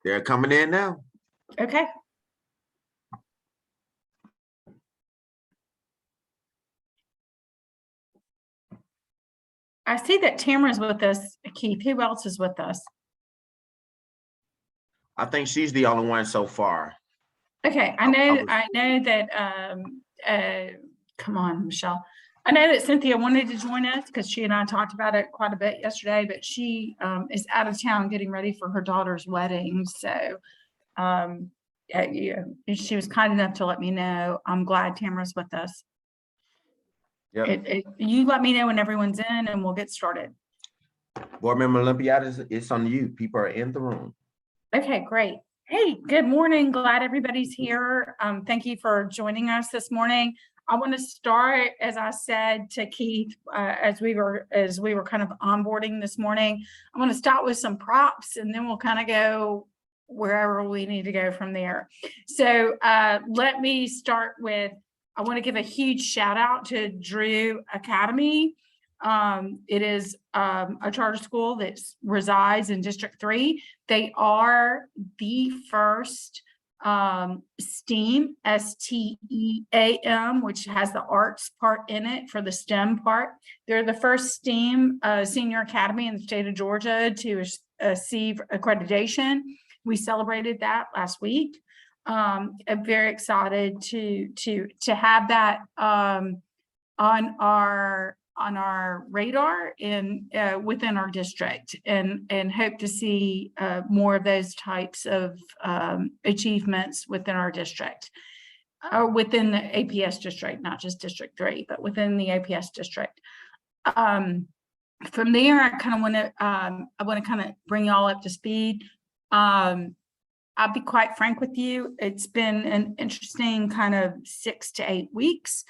They're coming in now. Okay. I see that Tamara's with us. Keith, who else is with us? I think she's the only one so far. Okay, I know that come on, Michelle. I know that Cynthia wanted to join us because she and I talked about it quite a bit yesterday, but she is out of town getting ready for her daughter's wedding. So yeah, she was kind enough to let me know. I'm glad Tamara's with us. Yep. You let me know when everyone's in and we'll get started. Board Member Olympiadis, it's on you. People are in the room. Okay, great. Hey, good morning. Glad everybody's here. Thank you for joining us this morning. I want to start, as I said to Keith, as we were kind of onboarding this morning. I want to start with some props, and then we'll kind of go wherever we need to go from there. So let me start with, I want to give a huge shout out to Drew Academy. It is a charter school that resides in District 3. They are the first STEAM, STEAM, which has the arts part in it for the STEM part. They're the first STEAM senior academy in the state of Georgia to receive accreditation. We celebrated that last week. I'm very excited to have that on our radar and within our district, and hope to see more of those types of achievements within our district, or within the APS district, not just District 3, but within the APS district. From there, I want to kind of bring y'all up to speed. I'll be quite frank with you. It's been an interesting kind of 6 to 8 weeks.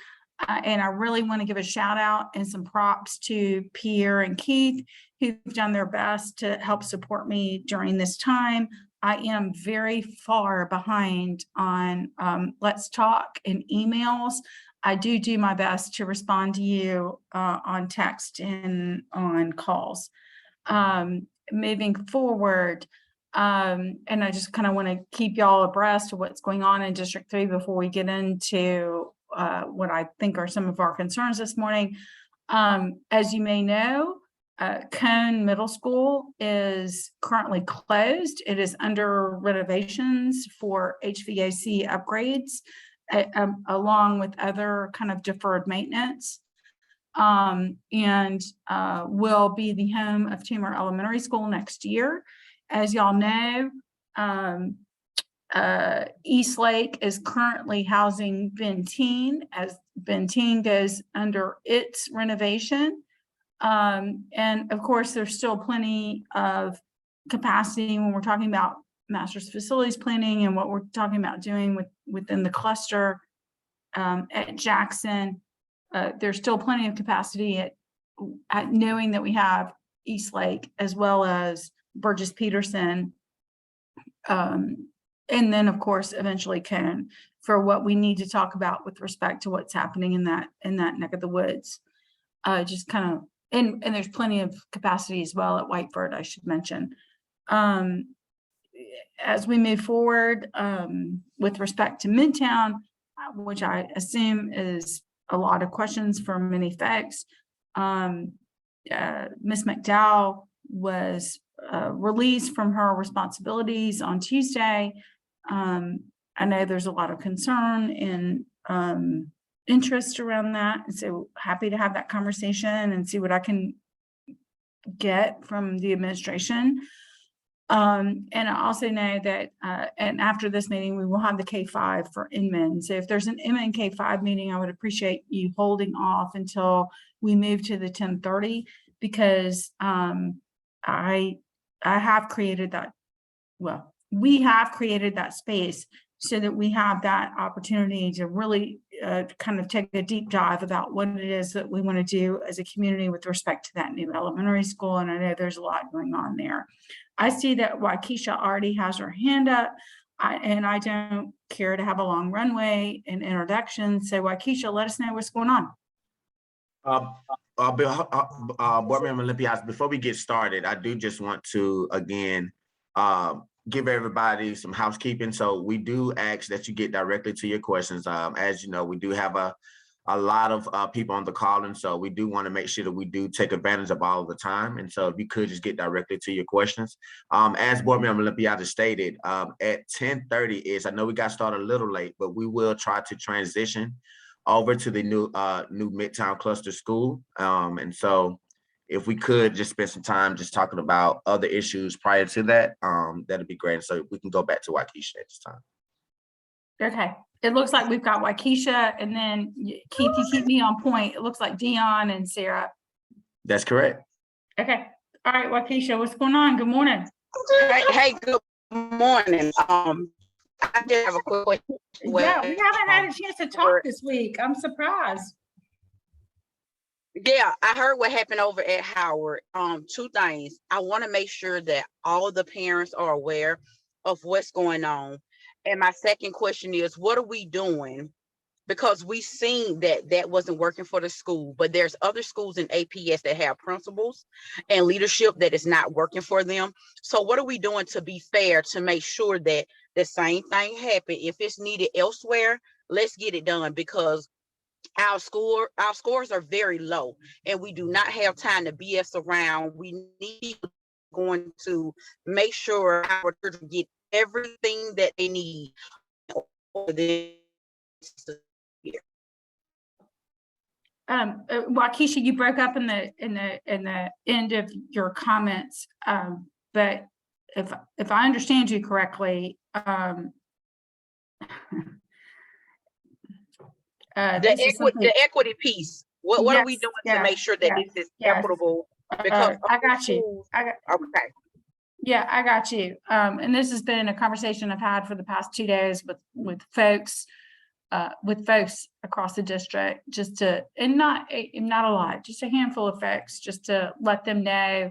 And I really want to give a shout out and some props to Pierre and Keith, who've done their best to help support me during this time. I am very far behind on Let's Talk and emails. I do my best to respond to you on text and on calls. Moving forward, and I just kind of want to keep y'all abreast of what's going on in District 3 before we get into what I think are some of our concerns this morning. As you may know, Cone Middle School is currently closed. It is under renovations for HVAC upgrades, along with other kind of deferred maintenance, and will be the home of Tamar Elementary School next year. As y'all know, Eastlake is currently housing Benteen as Benteen goes under its renovation. And of course, there's still plenty of capacity when we're talking about master's facilities planning and what we're talking about doing within the cluster at Jackson. There's still plenty of capacity at knowing that we have Eastlake as well as Burgess Peterson. And then, of course, eventually Cone for what we need to talk about with respect to what's happening in that neck of the woods. Just kind of, and there's plenty of capacity as well at Whiteford, I should mention. As we move forward with respect to Midtown, which I assume is a lot of questions for many folks, Ms. McDowell was released from her responsibilities on Tuesday. I know there's a lot of concern and interest around that, and so happy to have that conversation and see what I can get from the administration. And I also know that and after this meeting we will have the K5 for Inman. So if there's an Inman K5 meeting, I would appreciate you holding off until we move to the 10:30, because I have created that, well, we have created that space so that we have that opportunity to really kind of take a deep dive about what it is that we want to do as a community with respect to that new elementary school. And I know there's a lot going on there. I see that Waukesha already has her hand up, and I don't care to have a long runway and introduction. So Waukesha, let us know what's going on. Board Member Olympiadis, before we get started, I do just want to again give everybody some housekeeping. So we do ask that you get directly to your questions. As you know, we do have a lot of people on the call, and so we do want to make sure that we do take advantage of all the time. And so if you could just get directly to your questions. As Board Member Olympiadis stated, at 10:30 is, I know we got started a little late, but we will try to transition over to the new Midtown Cluster School. And so if we could just spend some time just talking about other issues prior to that, that'd be great. So we can go back to Waukesha at this time. Okay, it looks like we've got Waukesha, and then Keith, you keep me on point. It looks like Dion and Sarah. That's correct. Okay, all right, Waukesha, what's going on? Good morning. Hey, good morning. I just have a quick question. Yeah, we haven't had a chance to talk this week. I'm surprised. Yeah, I heard what happened over at Howard. Two things. I want to make sure that all of the parents are aware of what's going on. And my second question is, what are we doing? Because we seen that wasn't working for the school, but there's other schools in APS that have principals and leadership that is not working for them. So what are we doing to be fair to make sure that the same thing happen? If it's needed elsewhere, let's get it done, because our scores are very low and we do not have time to BS around. We need going to make sure our children get everything that they need for this year. Waukesha, you broke up in the end of your comments, but if I understand you correctly, the equity piece. What are we doing to make sure that this is equitable? Because I got you. Okay. Yeah, I got you. And this has been a conversation I've had for the past 2 days with folks across the district, just to, and not a lot, just a handful of folks, just to let them know.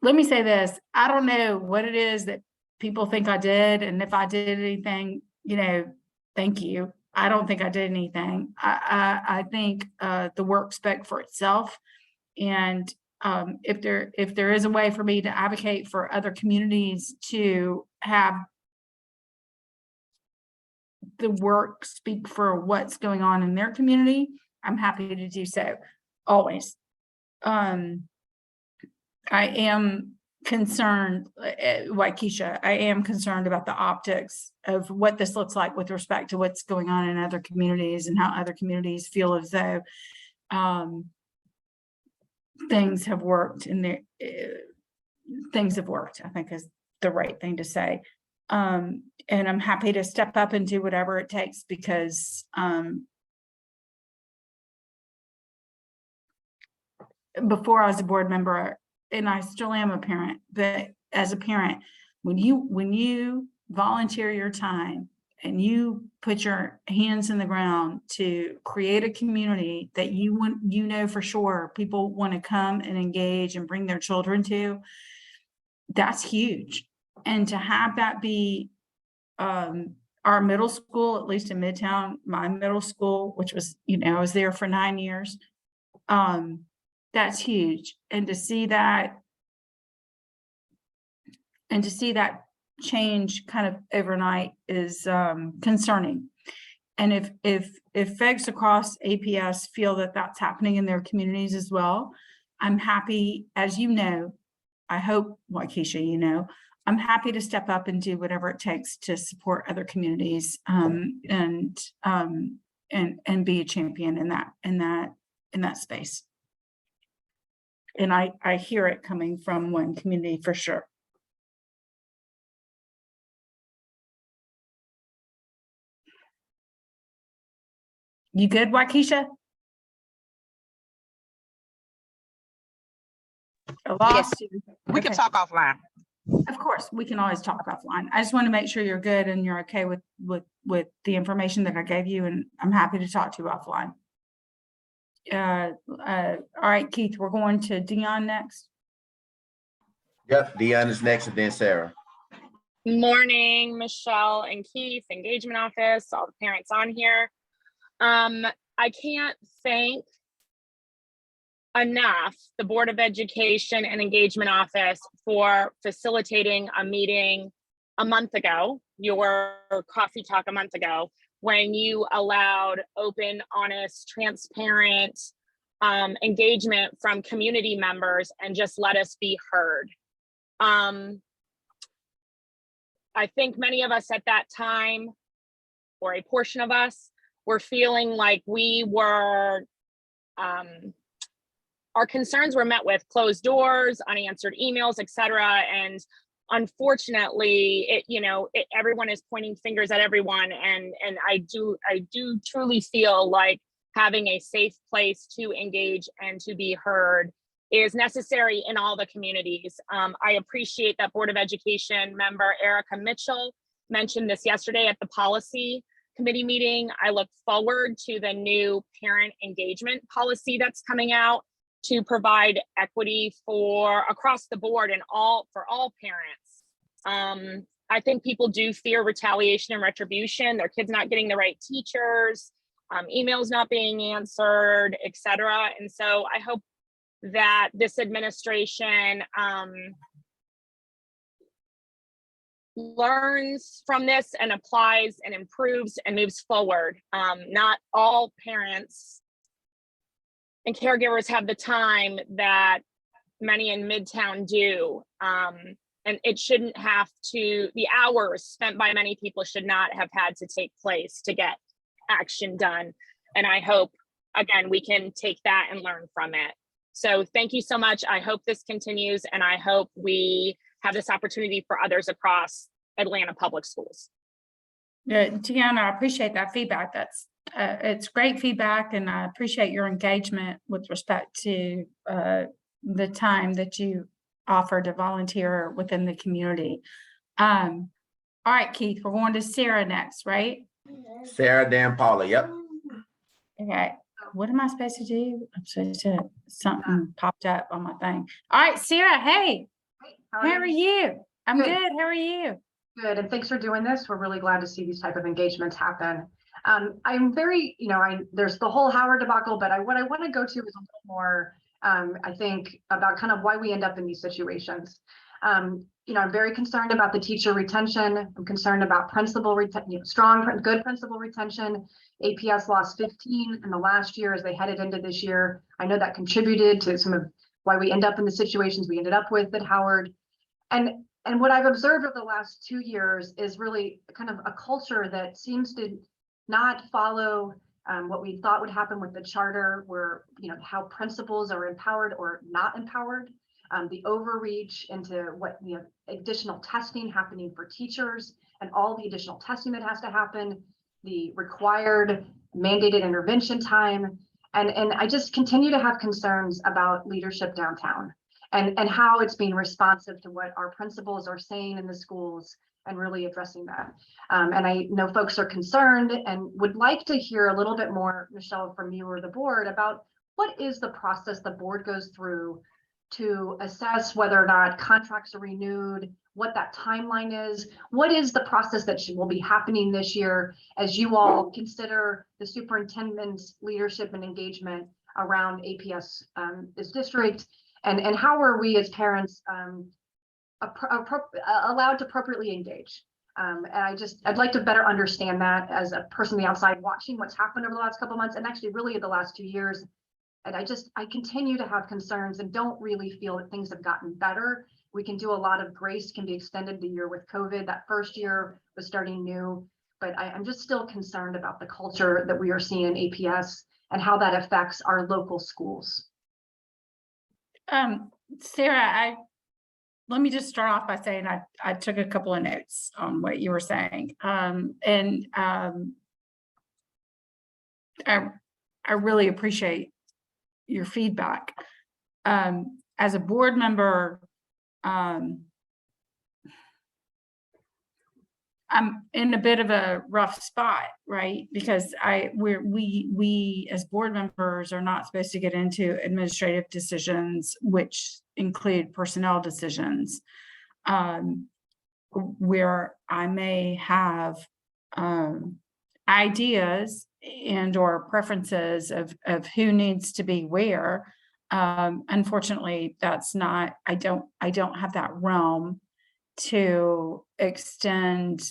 Let me say this. I don't know what it is that people think I did. And if I did anything, thank you. I don't think I did anything. I think the work spoke for itself. And if there is a way for me to advocate for other communities to have the work speak for what's going on in their community, I'm happy to do so, always. I am concerned, Waukesha, I am concerned about the optics of what this looks like with respect to what's going on in other communities and how other communities feel as though things have worked and things have worked, I think is the right thing to say. And I'm happy to step up and do whatever it takes, because before I was a board member, and I still am a parent, but as a parent, when you volunteer your time and you put your hands in the ground to create a community that you know for sure people want to come and engage and bring their children to, that's huge. And to have that be our middle school, at least in Midtown, my middle school, which was, I was there for 9 years. That's huge. And to see that change kind of overnight is concerning. And if folks across APS feel that that's happening in their communities as well, I'm happy, as you know, I hope, Waukesha, I'm happy to step up and do whatever it takes to support other communities and be a champion in that space. And I hear it coming from one community for sure. You good, Waukesha? Yes, we can talk offline. Of course, we can always talk offline. I just want to make sure you're good and you're okay with the information that I gave you, and I'm happy to talk to you offline. All right, Keith, we're going to Dion next. Yep, Dion is next, and then Sarah. Morning, Michelle and Keith, engagement office, all the parents on here. I can't thank enough, the Board of Education and Engagement Office, for facilitating a meeting a month ago, your coffee talk a month ago, when you allowed open, honest, transparent engagement from community members and just let us be heard. I think many of us at that time, or a portion of us, were feeling like we were, our concerns were met with closed doors, unanswered emails, etc. And unfortunately, everyone is pointing fingers at everyone. And I do truly feel like having a safe place to engage and to be heard is necessary in all the communities. I appreciate that Board of Education member Erica Mitchell mentioned this yesterday at the policy committee meeting. I look forward to the new parent engagement policy that's coming out to provide equity for across the board and for all parents. I think people do fear retaliation and retribution, their kids not getting the right teachers, emails not being answered, etc. And so I hope that this administration learns from this and applies and improves and moves forward. Not all parents and caregivers have the time that many in Midtown do. And it shouldn't have to, the hours spent by many people should not have had to take place to get action done. And I hope, again, we can take that and learn from it. So thank you so much. I hope this continues, and I hope we have this opportunity for others across Atlanta public schools. Deanna, I appreciate that feedback. It's great feedback, and I appreciate your engagement with respect to the time that you offer to volunteer within the community. All right, Keith, we're going to Sarah next, right? Sarah Dan Paula, yep. Okay, what am I supposed to do? I'm supposed to, something popped up on my thing. All right, Sarah, hey, how are you? I'm good. How are you? Good, and thanks for doing this. We're really glad to see these type of engagements happen. I'm very, there's the whole Howard debacle, but what I want to go to is a little more, I think, about kind of why we end up in these situations. I'm very concerned about the teacher retention. I'm concerned about principal good principal retention. APS lost 15 in the last year as they headed into this year. I know that contributed to some of why we end up in the situations we ended up with at Howard. And what I've observed over the last 2 years is really kind of a culture that seems to not follow what we thought would happen with the charter, where how principals are empowered or not empowered, the overreach into what additional testing happening for teachers and all the additional testing that has to happen, the required mandated intervention time, and I just continue to have concerns about leadership downtown and how it's being responsive to what our principals are saying in the schools and really addressing that. And I know folks are concerned and would like to hear a little bit more, Michelle, from you or the board about what is the process the board goes through to assess whether or not contracts are renewed, what that timeline is, what is the process that will be happening this year as you all consider the superintendent's leadership and engagement around APS, this district, and how are we as parents allowed to appropriately engage? And I'd like to better understand that as a person on the outside watching what's happened over the last couple of months and actually really the last 2 years. And I continue to have concerns and don't really feel that things have gotten better. We can do a lot of grace, can be extended the year with COVID. That first year was starting new, but I'm just still concerned about the culture that we are seeing in APS and how that affects our local schools. Sarah, let me just start off by saying I took a couple of notes on what you were saying. I really appreciate your feedback. As a board member, I'm in a bit of a rough spot, right? Because we as board members are not supposed to get into administrative decisions, which include personnel decisions, where I may have ideas and or preferences of who needs to be where. Unfortunately, that's not, I don't have that realm to extend,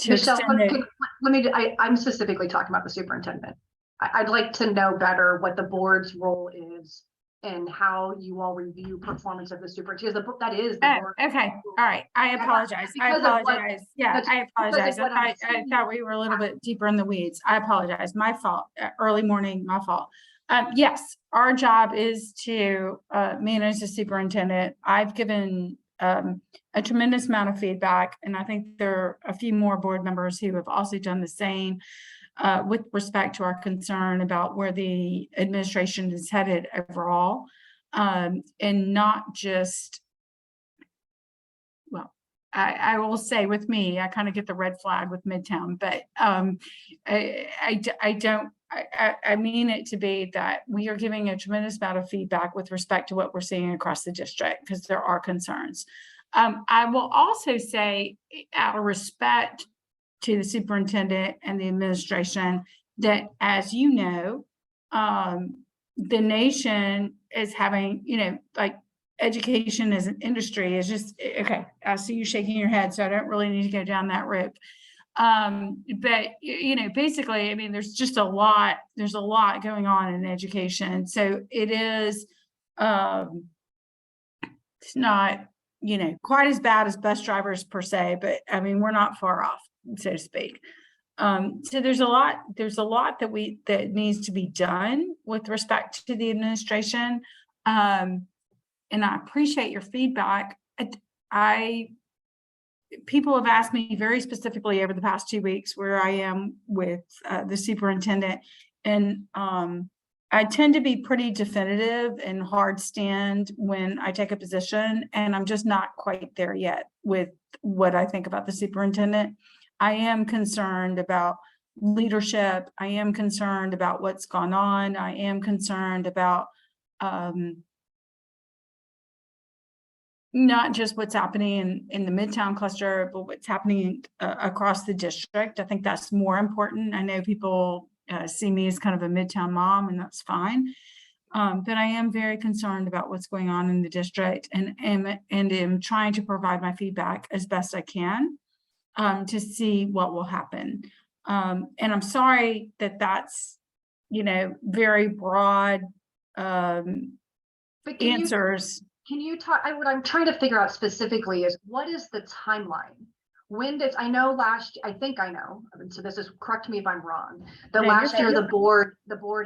Michelle, it. I'm specifically talking about the superintendent. I'd like to know better what the board's role is and how you all review performance of the superintendent. That is the board. Okay, all right. I apologize. because of what- Yeah, that's I apologize. what I'm I thought we were a little bit deeper in the weeds. I apologize. My fault. Early morning, my fault. Yes, our job is to manage the superintendent. I've given a tremendous amount of feedback, and I think there are a few more board members who have also done the same with respect to our concern about where the administration is headed overall, and not just, well, I will say with me, I kind of get the red flag with Midtown, but I mean it to be that we are giving a tremendous amount of feedback with respect to what we're seeing across the district, because there are concerns. I will also say, out of respect to the superintendent and the administration, that, as you know, the nation is having, like, education as an industry is just, okay, I see you shaking your head, so I don't really need to go down that route. But basically, I mean, there's a lot going on in education. So it is, it's not, quite as bad as bus drivers per se, but I mean, we're not far off, so to speak. So there's a lot that needs to be done with respect to the administration. And I appreciate your feedback. People have asked me very specifically over the past 2 weeks where I am with the superintendent, and I tend to be pretty definitive and hard stand when I take a position, and I'm just not quite there yet with what I think about the superintendent. I am concerned about leadership. I am concerned about what's gone on. I am concerned about not just what's happening in the Midtown cluster, but what's happening across the district. I think that's more important. I know people see me as kind of a Midtown mom, and that's fine. But I am very concerned about what's going on in the district, and am trying to provide my feedback as best I can to see what will happen. And I'm sorry that that's, very broad answers. Can you talk, what I'm trying to figure out specifically is, what is the timeline? When does, I think I know, so this is, correct me if I'm wrong. Last year, the board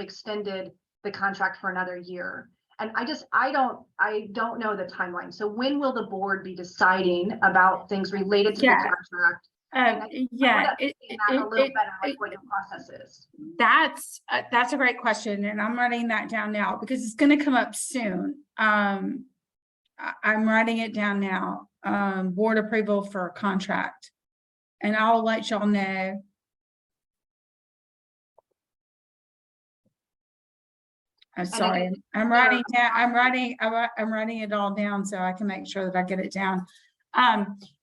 extended the contract for another year. And I don't know the timeline. So when will the board be deciding about things related to the contract? A little better, like what your process is. That's a great question, and I'm writing that down now because it's going to come up soon. I'm writing it down now. Board approval for a contract, and I'll let y'all know. I'm sorry. I'm writing down. I'm writing it all down so I can make sure that I get it down.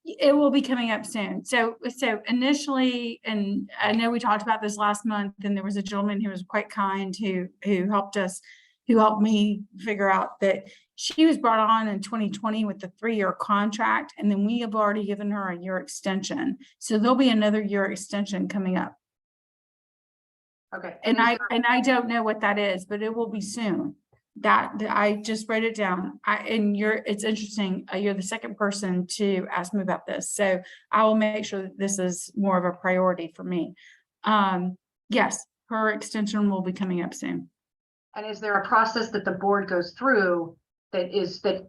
It will be coming up soon. So initially, and I know we talked about this last month, and there was a gentleman who was quite kind who helped me figure out that she was brought on in 2020 with the 3-year contract, and then we have already given her a year extension. So there'll be another year extension coming up. Okay. And I don't know what that is, but it will be soon. That I just wrote it down. It's interesting. You're the second person to ask me about this, so I will make sure that this is more of a priority for me. Yes, her extension will be coming up soon. And is there a process that the board goes through that is I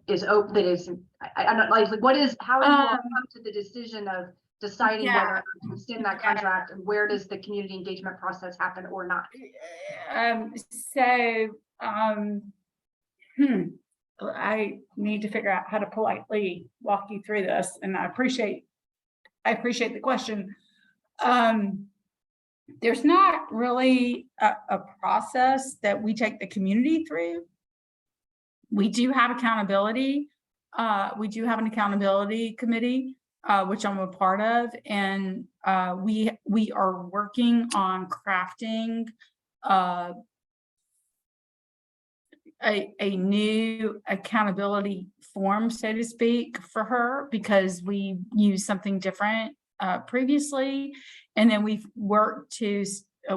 don't like what is, how do you all come to the decision of deciding whether to extend that contract, and where does the community engagement process happen or not? I need to figure out how to politely walk you through this, and I appreciate the question. There's not really a process that we take the community through. We do have accountability. We do have an accountability committee, which I'm a part of, and we are working on crafting a new accountability form, so to speak, for her, because we used something different previously. And then we've worked to,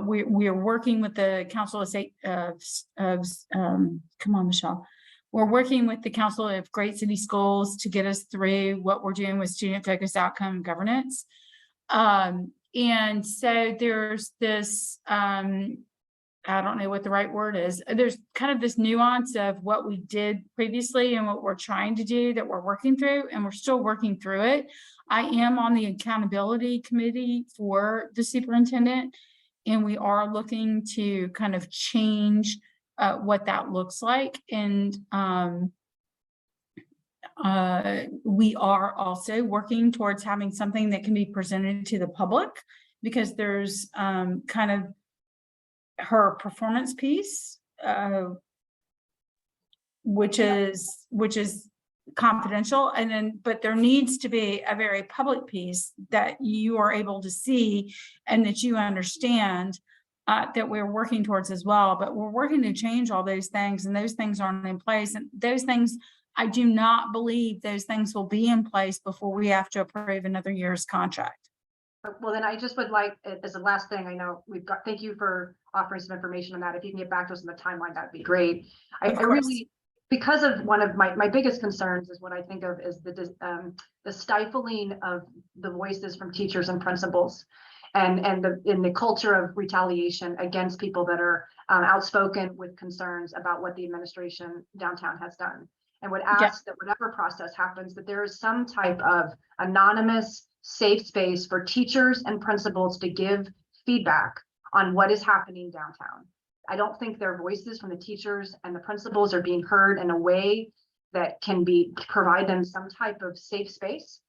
we are working with the Council of State come on, Michelle. We're working with the Council of Great City Schools to get us through what we're doing with student focused outcome governance. And so there's this, I don't know what the right word is. There's kind of this nuance of what we did previously and what we're trying to do that we're working through, and we're still working through it. I am on the accountability committee for the superintendent, and we are looking to kind of change what that looks like. And we are also working towards having something that can be presented to the public, because there's kind of her performance piece, which is confidential, and then but there needs to be a very public piece that you are able to see and that you understand that we're working towards as well. But we're working to change all those things, and those things aren't in place, and those things, I do not believe those things will be in place before we have to approve another year's contract. Well, then I just would like, as a last thing, I know we've got, thank you for offering some information on that. If you can get back to us in the timeline, that'd be great. I really, because of one of my biggest concerns is what I think of as the stifling of the voices from teachers and principals, and in the culture of retaliation against people that are outspoken with concerns about what the administration downtown has done. And would ask that whatever process happens, that there is some type of anonymous, safe space for teachers and principals to give feedback on what is happening downtown. I don't think their voices from the teachers and the principals are being heard in a way that can provide them some type of safe space,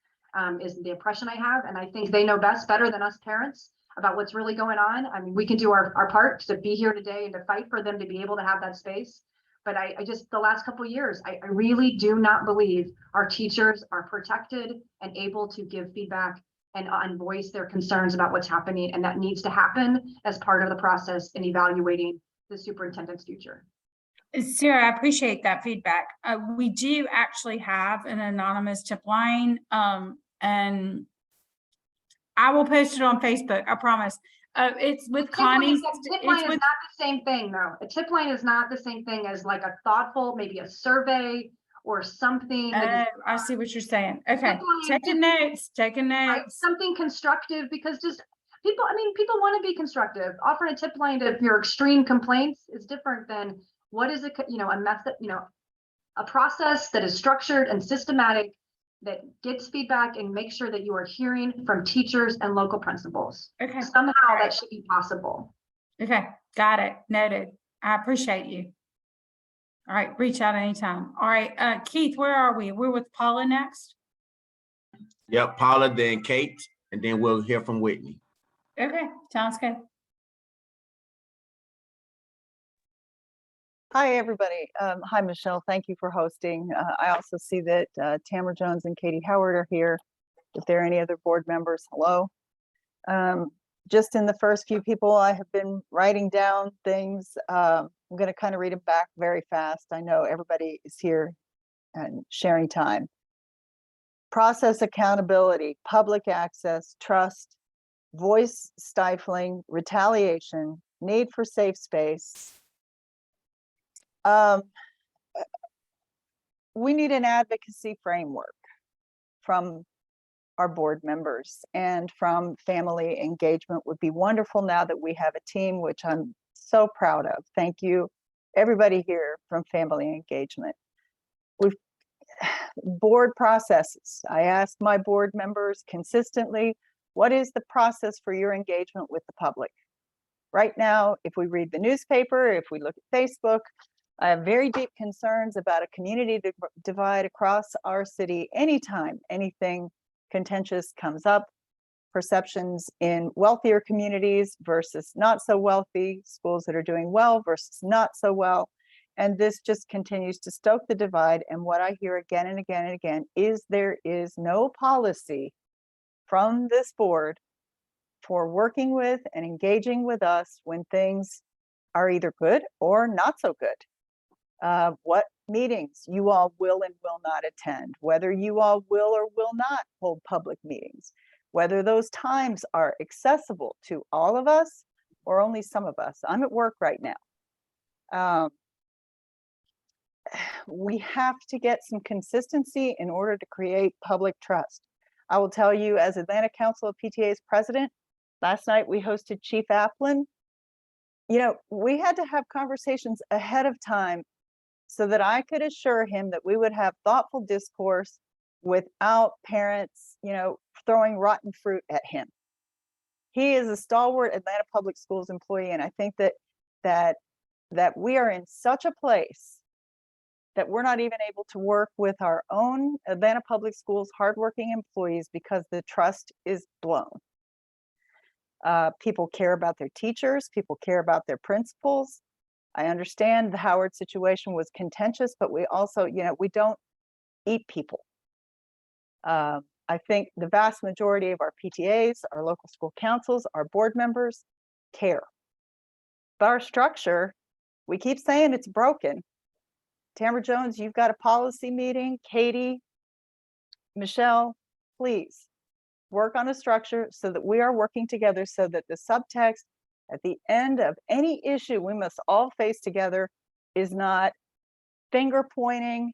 is the impression I have. And I think they know better than us parents about what's really going on. I mean, we can do our part to be here today and to fight for them to be able to have that space. But I just, the last couple of years, I really do not believe our teachers are protected and able to give feedback and voice their concerns about what's happening. And that needs to happen as part of the process in evaluating the superintendent's future. Sarah, I appreciate that feedback. We do actually have an anonymous tip line, and I will post it on Facebook, I promise. It's with Connie. Tip line is not the same thing, though. A tip line is not the same thing as like a thoughtful, maybe a survey or something. I see what you're saying. Okay, taking notes. Right, something constructive, because just people want to be constructive. Offering a tip line to your extreme complaints is different than what is a method, a process that is structured and systematic, that gets feedback and makes sure that you are hearing from teachers and local principals. Okay. Somehow that should be possible. Okay, got it. Noted. I appreciate you. All right, reach out anytime. All right, Keith, where are we? We're with Paula next. Yep, Paula, then Kate, and then we'll hear from Whitney. Okay, sounds good. Hi, everybody. Hi, Michelle. Thank you for hosting. I also see that Tamara Jones and Katie Howard are here. If there are any other board members, hello. Just in the first few people, I have been writing down things. I'm going to kind of read them back very fast. I know everybody is here and sharing time. Process accountability, public access, trust, voice stifling, retaliation, need for safe space. We need an advocacy framework from our board members, and from family engagement would be wonderful now that we have a team, which I'm so proud of. Thank you, everybody here from family engagement. Board processes. I ask my board members consistently, what is the process for your engagement with the public? Right now, if we read the newspaper, if we look at Facebook, I have very deep concerns about a community divide across our city anytime anything contentious comes up. Perceptions in wealthier communities versus not so wealthy, schools that are doing well versus not so well. And this just continues to stoke the divide. And what I hear again and again and again is there is no policy from this board for working with and engaging with us when things are either good or not so good. What meetings you all will and will not attend, whether you all will or will not hold public meetings, whether those times are accessible to all of us or only some of us. I'm at work right now. We have to get some consistency in order to create public trust. I will tell you, as Atlanta Council of PTA's president, last night we hosted Chief Applin. You know, we had to have conversations ahead of time so that I could assure him that we would have thoughtful discourse without parents, you know, throwing rotten fruit at him. He is a stalwart Atlanta Public Schools employee, and I think that we are in such a place that we're not even able to work with our own Atlanta Public Schools hardworking employees because the trust is blown. People care about their teachers, people care about their principals. I understand the Howard situation was contentious, but we also, you know, we don't eat people. I think the vast majority of our PTAs, our local school councils, our board members care. But our structure, we keep saying it's broken. Tamara Jones, you've got a policy meeting. Katie, Michelle, please work on a structure so that we are working together, so that the subtext at the end of any issue we must all face together is not finger pointing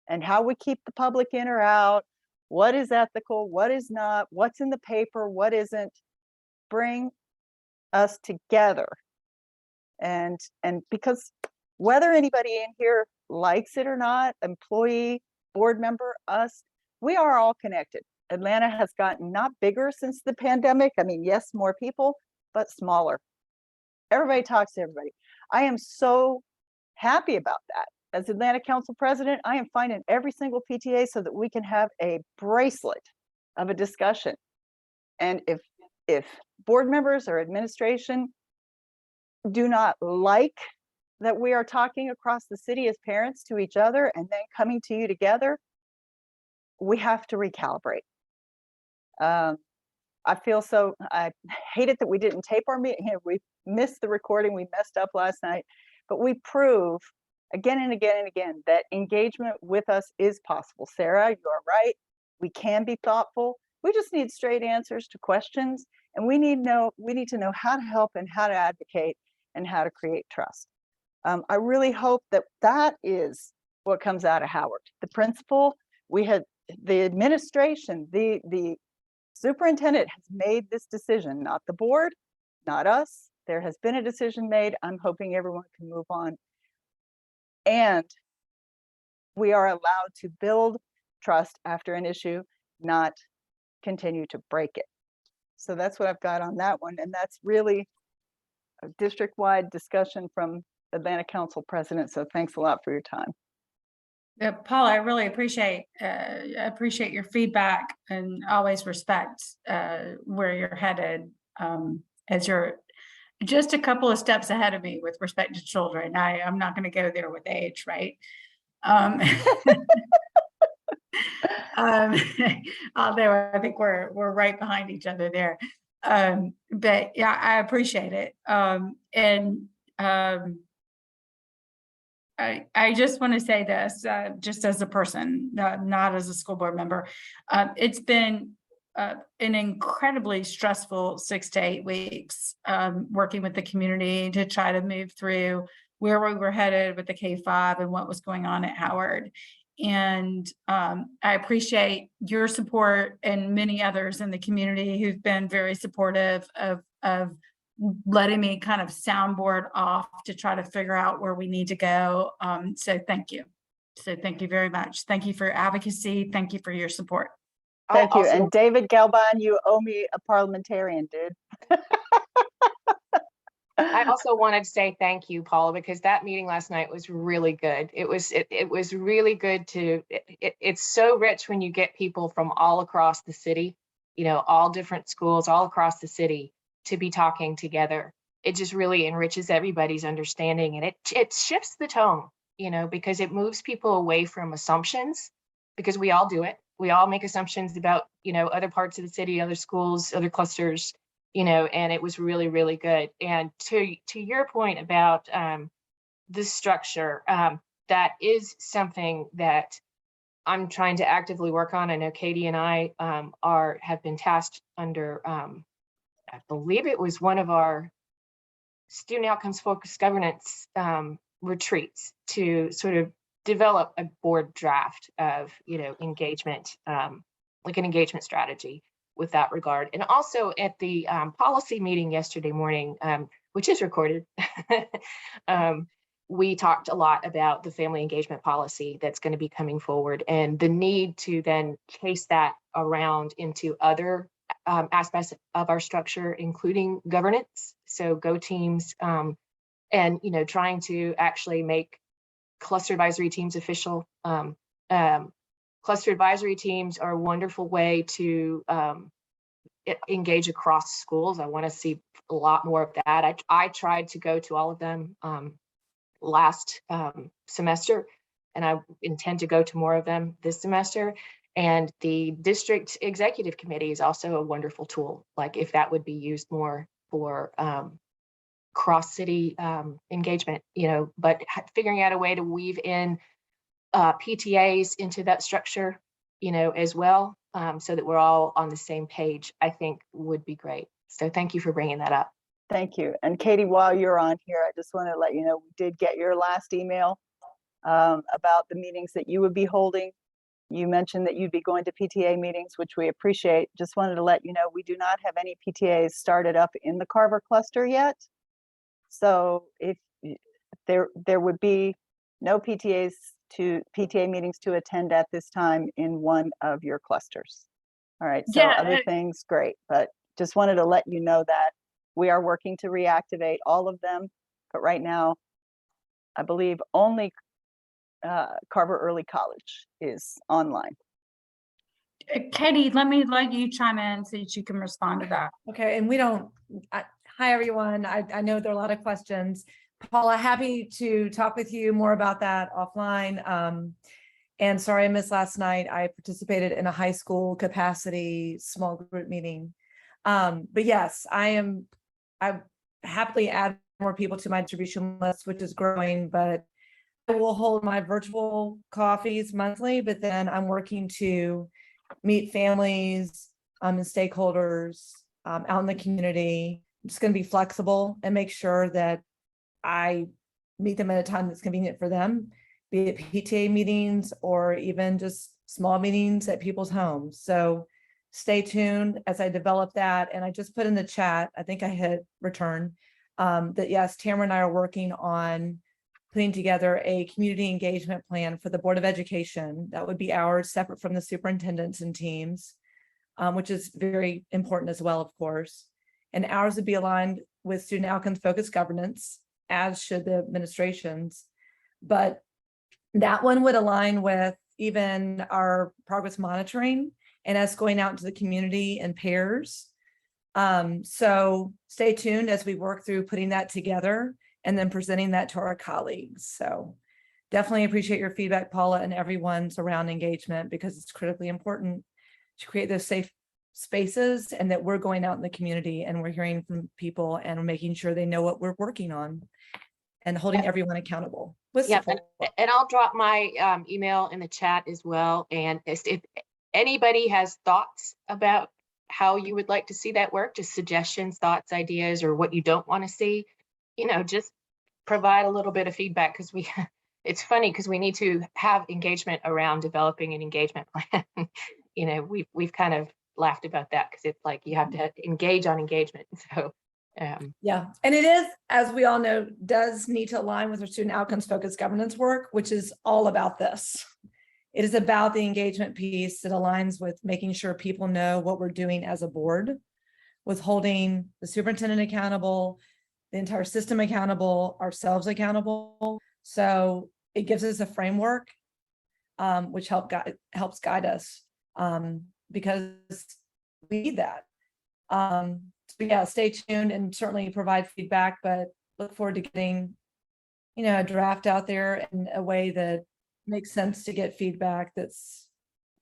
and how we keep the public in or out, what is ethical, what is not, what's in the paper, what isn't. Bring us together. And because whether anybody in here likes it or not, employee, board member, us, we are all connected. Atlanta has gotten not bigger since the pandemic. I mean, yes, more people, but smaller. Everybody talks to everybody. I am so happy about that. As Atlanta Council President, I am finding every single PTA so that we can have a bracelet of a discussion. And if board members or administration do not like that we are talking across the city as parents to each other and then coming to you together, we have to recalibrate. I feel so, I hate it that we didn't tape our meeting. We missed the recording, we messed up last night, but we prove again and again and again that engagement with us is possible. Sarah, you are right. We can be thoughtful. We just need straight answers to questions, and we need to know how to help and how to advocate and how to create trust. I really hope that that is what comes out of Howard. The principal, we had the administration, the superintendent has made this decision, not the board, not us. There has been a decision made. I'm hoping everyone can move on. And we are allowed to build trust after an issue, not continue to break it. So that's what I've got on that one. And that's really a district-wide discussion from Atlanta Council President. So thanks a lot for your time. Paul, I really appreciate your feedback and always respect where you're headed, as you're just a couple of steps ahead of me with respect to children. I'm not going to go there with age, right? Although I think we're right behind each other there. But yeah, I appreciate it. I just want to say this, just as a person, not as a school board member. It's been an incredibly stressful 6 to 8 weeks working with the community to try to move through where we were headed with the K-5 and what was going on at Howard. And I appreciate your support and many others in the community who've been very supportive of letting me kind of soundboard off to try to figure out where we need to go. So thank you. So thank you very much. Thank you for your advocacy. Thank you for your support. Thank you. And David Galban, you owe me a parliamentarian, dude. I also wanted to say thank you, Paula, because that meeting last night was really good. It was really good to, it's so rich when you get people from all across the city, you know, all different schools, all across the city to be talking together. It just really enriches everybody's understanding, and it shifts the tone, you know, because it moves people away from assumptions, because we all do it. We all make assumptions about, you know, other parts of the city, other schools, other clusters, and it was really, really good. And to your point about the structure, that is something that I'm trying to actively work on. I know Katie and I have been tasked under, I believe it was one of our student outcomes focused governance retreats, to sort of develop a board draft of, engagement, like an engagement strategy with that regard. And also at the policy meeting yesterday morning, which is recorded, we talked a lot about the family engagement policy that's going to be coming forward, and the need to then chase that around into other aspects of our structure, including governance. So go teams, and trying to actually make cluster advisory teams official. Cluster advisory teams are a wonderful way to engage across schools. I want to see a lot more of that. I tried to go to all of them last semester, and I intend to go to more of them this semester. And the district executive committee is also a wonderful tool, like if that would be used more for cross-city engagement, but figuring out a way to weave in PTAs into that structure, as well, so that we're all on the same page, I think would be great. So thank you for bringing that up. Thank you. And Katie, while you're on here, I just want to let you know, we did get your last email about the meetings that you would be holding. You mentioned that you'd be going to PTA meetings, which we appreciate. Just wanted to let you know, we do not have any PTAs started up in the Carver cluster yet. So if there would be no PTA meetings to attend at this time in one of your clusters. All right, so other things, great. But just wanted to let you know that we are working to reactivate all of them. But right now, I believe only Carver Early College is online. Katie, let me let you chime in so that you can respond to that. Okay, and hi everyone. I know there are a lot of questions. Paula, happy to talk with you more about that offline. And sorry I missed last night. I participated in a high school capacity small group meeting. But yes, I happily add more people to my distribution list, which is growing, but I will hold my virtual coffees monthly, but then I'm working to meet families and stakeholders out in the community. I'm just going to be flexible and make sure that I meet them at a time that's convenient for them, be it PTA meetings or even just small meetings at people's homes. So stay tuned as I develop that. And I just put in the chat, I think I hit return, that yes, Tamara and I are working on putting together a community engagement plan for the Board of Education. That would be ours, separate from the superintendents and teams, which is very important as well, of course. And ours would be aligned with student outcomes focused governance, as should the administrations. But that one would align with even our progress monitoring and us going out into the community in pairs. So stay tuned as we work through putting that together and then presenting that to our colleagues. So definitely appreciate your feedback, Paula, and everyone's around engagement, because it's critically important to create those safe spaces, and that we're going out in the community and we're hearing from people and we're making sure they know what we're working on and holding everyone accountable. Yeah, and I'll drop my email in the chat as well. And if anybody has thoughts about how you would like to see that work, just suggestions, thoughts, ideas, or what you don't want to see, just provide a little bit of feedback, because it's funny because we need to have engagement around developing an engagement plan. We've kind of laughed about that because it's like you have to engage on engagement. So yeah, and it is, as we all know, does need to align with our student outcomes focused governance work, which is all about this. It is about the engagement piece that aligns with making sure people know what we're doing as a board, with holding the superintendent accountable, the entire system accountable, ourselves accountable. So it gives us a framework, which helps guide us, because we need that. So yeah, stay tuned and certainly provide feedback, but look forward to getting, a draft out there in a way that makes sense to get feedback that's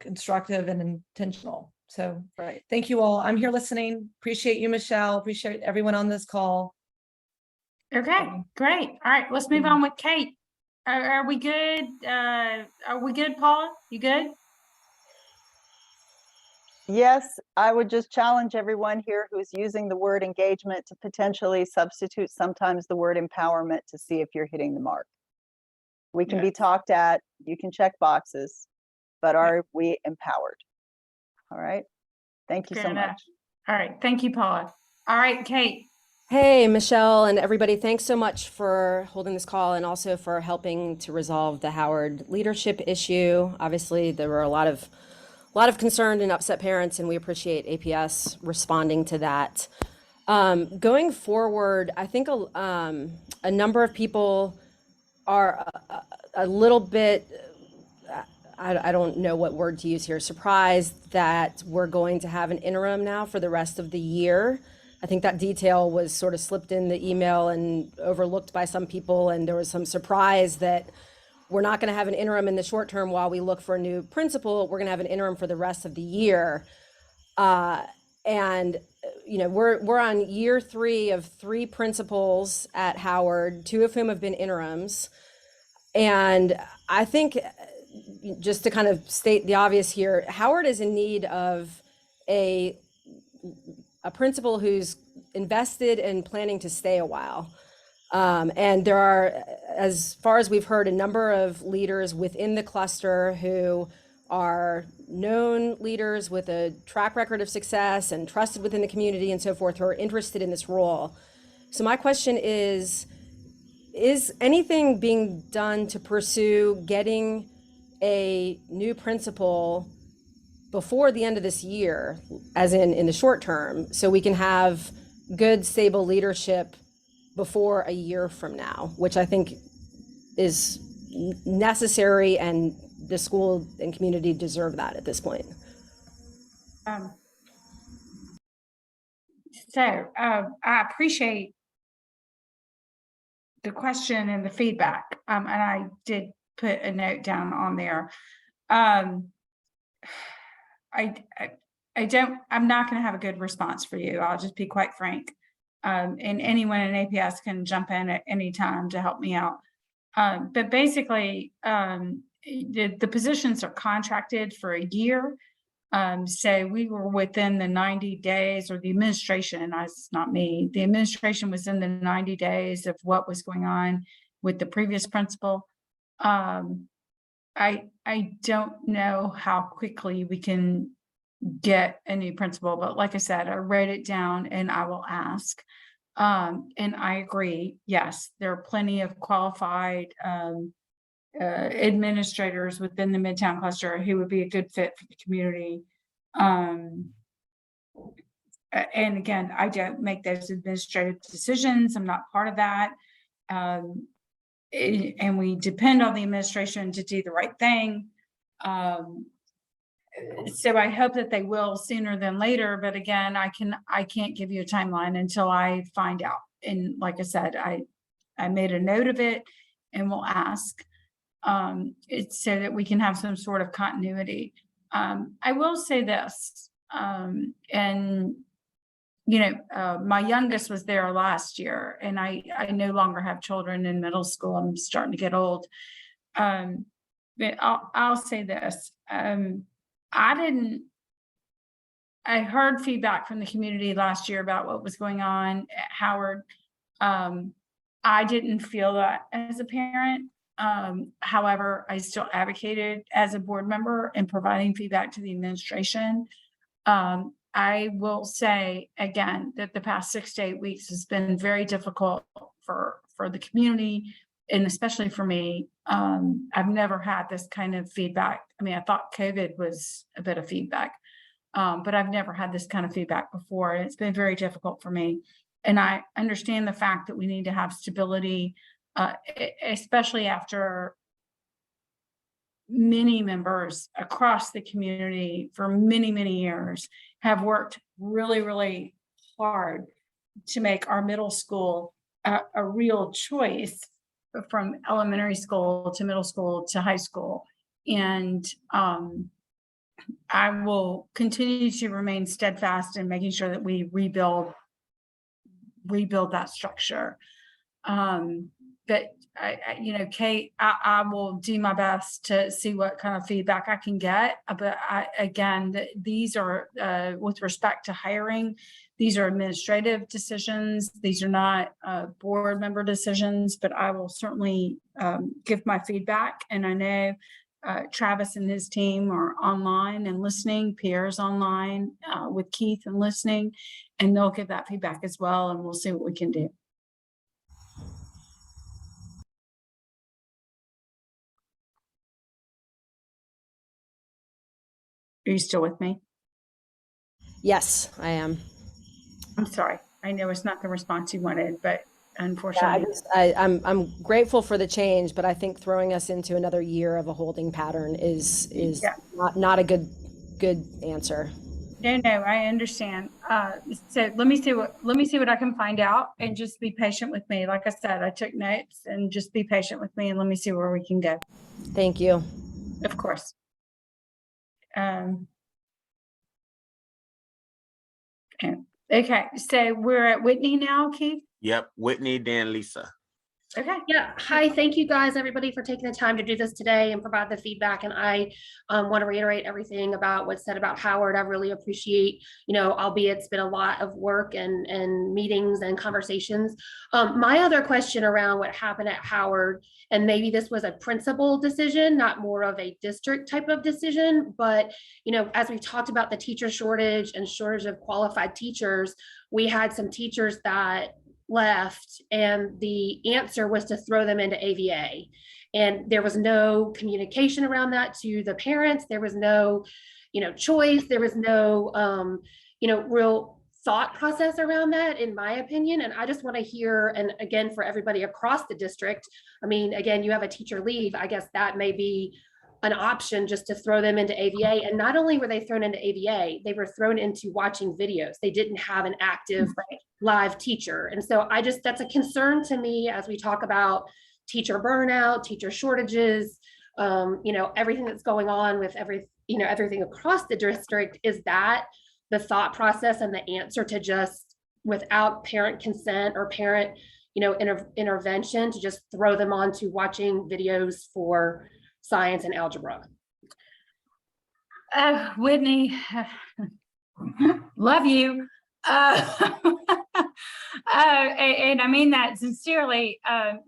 constructive and intentional. So Right. thank you all. I'm here listening. Appreciate you, Michelle. Appreciate everyone on this call. Okay, great. All right, let's move on with Kate. Are we good? Are we good, Paula? You good? Yes, I would just challenge everyone here who's using the word engagement to potentially substitute sometimes the word empowerment to see if you're hitting the mark. We can be talked at, you can check boxes, but are we empowered? All right. Thank you Fair so enough. much. All right, thank you, Paula. All right, Kate. Hey, Michelle and everybody, thanks so much for holding this call and also for helping to resolve the Howard leadership issue. Obviously, there were a lot of concerned and upset parents, and we appreciate APS responding to that. Going forward, I think a number of people are a little bit, I don't know what word to use here, surprised that we're going to have an interim now for the rest of the year. I think that detail was sort of slipped in the email and overlooked by some people, and there was some surprise that we're not going to have an interim in the short term while we look for a new principal. We're going to have an interim for the rest of the year. And you know, we're on year 3 of 3 principals at Howard, 2 of whom have been interims. And I think, just to kind of state the obvious here, Howard is in need of a principal who's invested and planning to stay a while. And there are, as far as we've heard, a number of leaders within the cluster who are known leaders with a track record of success and trusted within the community and so forth, who are interested in this role. So my question is anything being done to pursue getting a new principal before the end of this year, as in the short term, so we can have good, stable leadership before a year from now, which I think is necessary, and the school and community deserve that at this point. I appreciate the question and the feedback, and I did put a note down on there. I'm not going to have a good response for you. I'll just be quite frank. And anyone in APS can jump in at any time to help me out. But basically, the positions are contracted for a year. So we were within the 90 days, or the administration, it's not me, the administration was in the 90 days of what was going on with the previous principal. I don't know how quickly we can get a new principal, but like I said, I wrote it down and I will ask. And I agree, yes, there are plenty of qualified administrators within the Midtown cluster who would be a good fit for the community. And again, I don't make those administrative decisions. I'm not part of that. And we depend on the administration to do the right thing. So I hope that they will sooner than later, but again, I can't give you a timeline until I find out. And like I said, I made a note of it and we'll ask. It's so that we can have some sort of continuity. I will say this, and you know, my youngest was there last year, and I no longer have children in middle school. I'm starting to get old. But I'll say this. I heard feedback from the community last year about what was going on at Howard. I didn't feel that as a parent. However, I still advocated as a board member in providing feedback to the administration. I will say again that the past 6 to 8 weeks has been very difficult for the community, and especially for me. I've never had this kind of feedback. I mean, I thought COVID was a bit of feedback, but I've never had this kind of feedback before. And it's been very difficult for me. And I understand the fact that we need to have stability, especially after many members across the community for many, many years have worked really, really hard to make our middle school a real choice from elementary school to middle school to high school. And I will continue to remain steadfast in making sure that we rebuild that structure. But Kate, I will do my best to see what kind of feedback I can get. But these are, with respect to hiring, these are administrative decisions. These are not board member decisions, but I will certainly give my feedback. And I know Travis and his team are online and listening, Pierre's online with Keith and listening, and they'll give that feedback as well. And we'll see what we can do. Are you still with me? Yes, I am. I'm sorry. I know it's not the response you wanted, but Yeah, unfortunately, I'm grateful for the change, but I think throwing us into another year of a holding pattern is Yeah. not a good answer. No, I understand. So let me see what I can find out, and just be patient with me. Like I said, I took notes, and just be patient with me, and let me see where we can go. Thank you. Of course. Okay, so we're at Whitney now, Keith. Yep, Whitney, then Lisa. Okay. Yeah. Hi, thank you guys, everybody, for taking the time to do this today and provide the feedback. And I want to reiterate everything about what's said about Howard. I really appreciate, albeit it's been a lot of work and meetings and conversations. My other question around what happened at Howard, and maybe this was a principal decision, not more of a district type of decision, but, as we talked about the teacher shortage and shortage of qualified teachers, we had some teachers that left, and the answer was to throw them into AVA, and there was no communication around that to the parents. There was no choice. There was no real thought process around that, in my opinion. And I just want to hear, and again, for everybody across the district, I mean, again, you have a teacher leave, I guess that may be an option, just to throw them into AVA. And not only were they thrown into AVA, they were thrown into watching videos. They didn't have an active live teacher. And so that's a concern to me as we talk about teacher burnout, teacher shortages, everything that's going on with everything across the district. Is that the thought process and the answer to just, without parent consent or parent, intervention, to just throw them onto watching videos for science and algebra? Whitney, love you. And I mean that sincerely.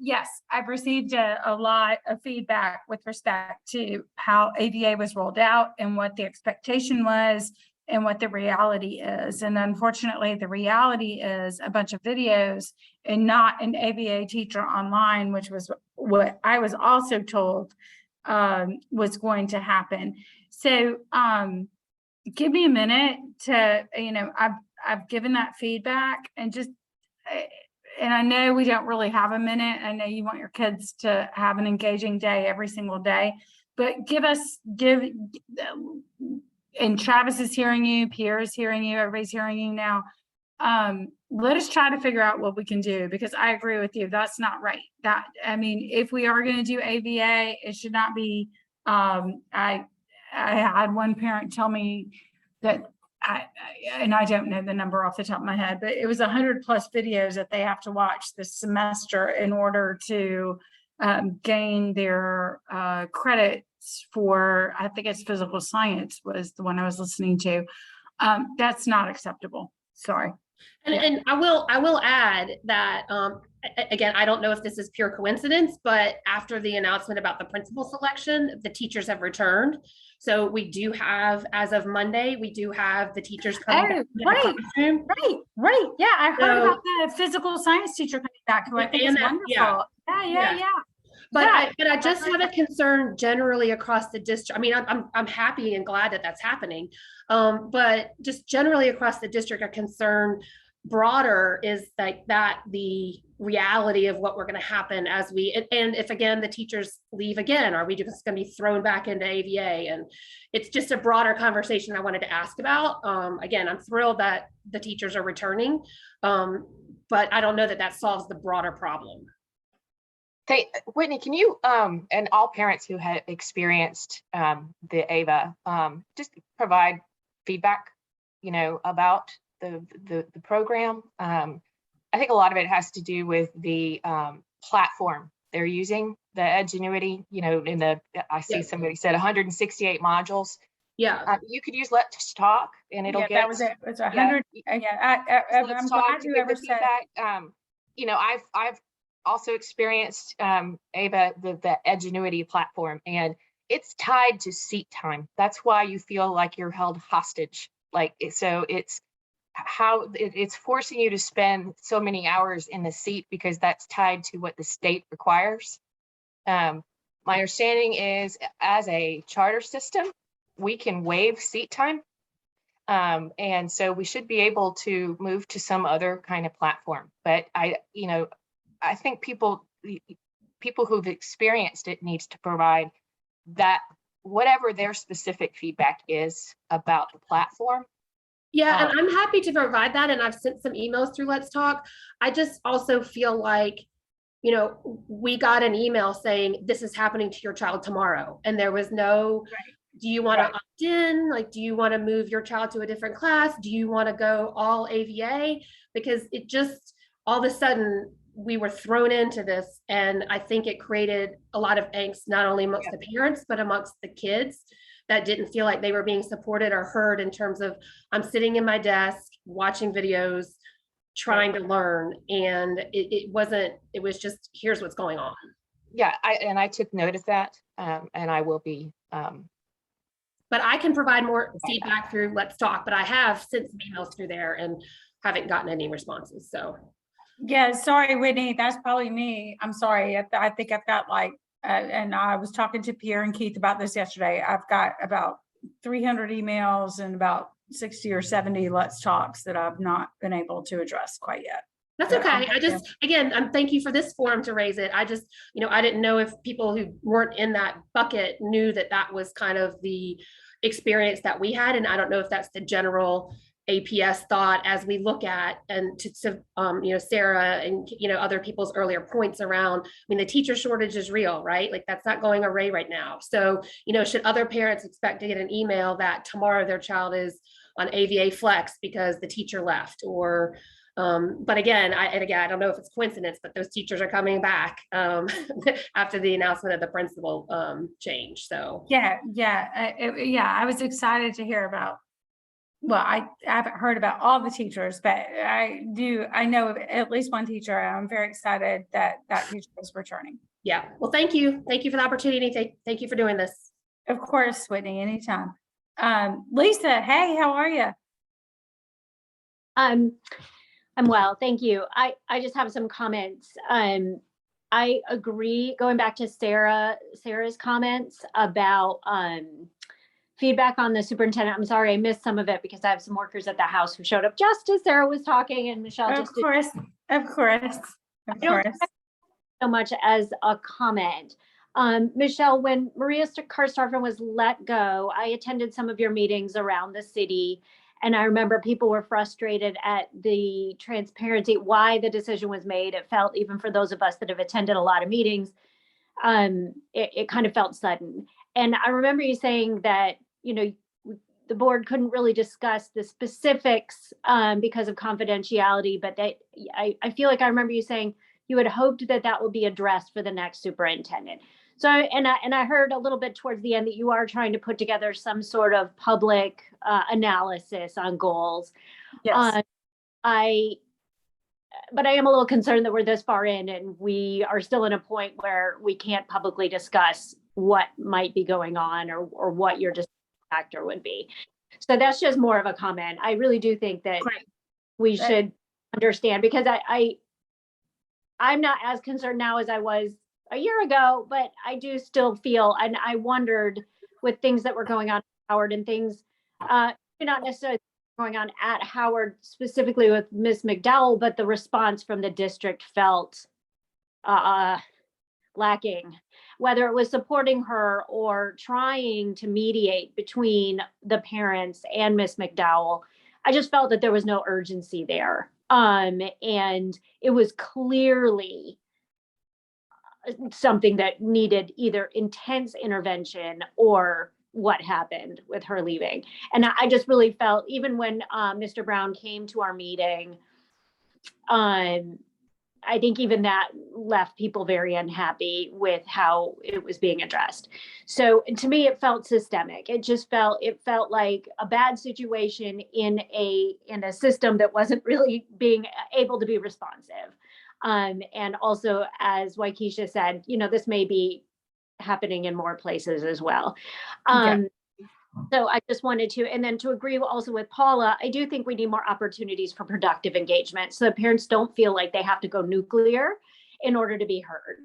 Yes, I've received a lot of feedback with respect to how AVA was rolled out and what the expectation was and what the reality is. And unfortunately, the reality is a bunch of videos and not an AVA teacher online, which was what I was also told was going to happen. So give me a minute to, I've given that feedback, and I know we don't really have a minute. I know you want your kids to have an engaging day every single day, but and Travis is hearing you, Pierre is hearing you, everybody's hearing you now. Let us try to figure out what we can do, because I agree with you. That's not right. If we are going to do AVA, it should not be, I had one parent tell me that and I don't know the number off the top of my head, but it was 100+ videos that they have to watch this semester in order to gain their credits for, I think it's physical science was the one I was listening to. That's not acceptable. Sorry. And I will add that, again, I don't know if this is pure coincidence, but after the announcement about the principal selection, the teachers have returned. So we do have, as of Monday, we do have the teachers coming back. Right. Yeah, I heard about the physical science teacher coming back, who I think is wonderful. Yeah. But I just have a concern generally across the district. I mean, I'm happy and glad that that's happening. But just generally across the district, a concern broader is like that the reality of what we're going to happen as and if again the teachers leave again, are we just going to be thrown back into AVA? And it's just a broader conversation I wanted to ask about. Again, I'm thrilled that the teachers are returning, but I don't know that solves the broader problem. Whitney, can you, and all parents who have experienced the AVA, just provide feedback, about the program? I think a lot of it has to do with the platform they're using, the Edgenuity, I see somebody said 168 modules. Yeah. You could use Let's Talk and it'll get. That was it. It's 100. Yeah. So I'm glad you ever said. I've also experienced AVA, the Edgenuity platform, and it's tied to seat time. That's why you feel like you're held hostage. So it's how it's forcing you to spend so many hours in the seat because that's tied to what the state requires. My understanding is, as a charter system, we can waive seat time. And so we should be able to move to some other kind of platform. But I think people who've experienced it needs to provide that, whatever their specific feedback is about the platform. Yeah, and I'm happy to provide that. And I've sent some emails through Let's Talk. I just also feel like, we got an email saying this is happening to your child tomorrow. And there was no, do you want to opt in? Do you want to move your child to a different class? Do you want to go all AVA? Because it just, all of a sudden, we were thrown into this. And I think it created a lot of angst, not only amongst the parents, but amongst the kids that didn't feel like they were being supported or heard in terms of, I'm sitting in my desk, watching videos, trying to learn. And it was just, here's what's going on. Yeah, I took note of that, and I will be. But I can provide more feedback through Let's Talk, but I have sent some emails through there and haven't gotten any responses, so. Yeah, sorry, Whitney, that's probably me. I'm sorry. I think I've got and I was talking to Pierre and Keith about this yesterday. I've got about 300 emails and about 60 or 70 Let's Talks that I've not been able to address quite yet. That's okay. I just, again, thank you for this forum to raise it. I just, I didn't know if people who weren't in that bucket knew that that was kind of the experience that we had. And I don't know if that's the general APS thought as we look at, and to Sarah and, other people's earlier points around, the teacher shortage is real, right? That's not going away right now. So, should other parents expect to get an email that tomorrow their child is on AVA Flex because the teacher left? Or, but again, I don't know if it's coincidence, but those teachers are coming back after the announcement of the principal change. So I was excited to hear about. Well, I haven't heard about all the teachers, but I know of at least one teacher. I'm very excited that teacher is returning. Yeah. Well, thank you. Thank you for the opportunity. Thank you for doing this. Of course, Whitney, anytime. Lisa, hey, how are you? I'm well, thank you. I just have some comments. I agree, going back to Sarah's comments about feedback on the superintendent. I'm sorry, I missed some of it because I have some workers at the house who showed up just as Sarah was talking, and Michelle Of course. So much as a comment. Michelle, when Maria Karstaffen was let go, I attended some of your meetings around the city, and I remember people were frustrated at the transparency, why the decision was made. It felt, even for those of us that have attended a lot of meetings, it kind of felt sudden. And I remember you saying that, the board couldn't really discuss the specifics because of confidentiality, but I feel like I remember you saying you had hoped that that would be addressed for the next superintendent. So, and I heard a little bit towards the end that you are trying to put together some sort of public analysis on goals. Yes. But I am a little concerned that we're this far in and we are still in a point where we can't publicly discuss what might be going on or what your factor would be. So that's just more of a comment. I really do think that we should understand, because I'm not as concerned now as I was a year ago, but I do still feel, and I wondered with things that were going on at Howard and things not necessarily going on at Howard specifically with Ms. McDowell, but the response from the district felt lacking, whether it was supporting her or trying to mediate between the parents and Ms. McDowell. I just felt that there was no urgency there. And it was clearly something that needed either intense intervention or what happened with her leaving. And I just really felt, even when Mr. Brown came to our meeting, I think even that left people very unhappy with how it was being addressed. So to me, it felt systemic. It felt like a bad situation in a system that wasn't really being able to be responsive. And also, as Waikisha said, this may be happening in more places as well. So I just wanted to, and then to agree also with Paula, I do think we need more opportunities for productive engagement, so that parents don't feel like they have to go nuclear in order to be heard,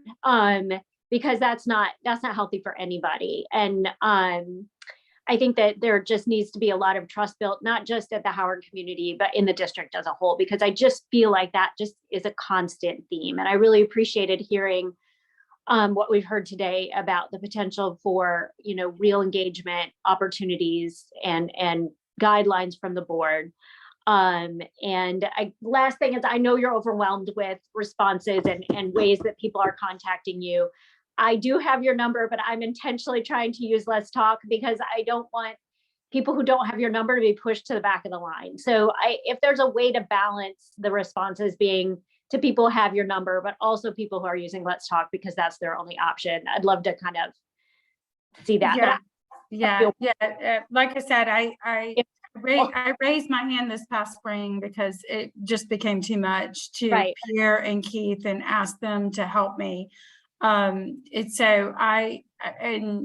because that's not healthy for anybody. And I think that there just needs to be a lot of trust built, not just at the Howard community, but in the district as a whole, because I just feel like that just is a constant theme. And I really appreciated hearing what we've heard today about the potential for, real engagement opportunities and guidelines from the board. Last thing is, I know you're overwhelmed with responses and ways that people are contacting you. I do have your number, but I'm intentionally trying to use Let's Talk, because I don't want people who don't have your number to be pushed to the back of the line. So if there's a way to balance the responses being to people who have your number, but also people who are using Let's Talk because that's their only option, I'd love to kind of see that. Yeah. Like I said, I raised my hand this past spring because it just became too much to Pierre and Keith and ask them to help me.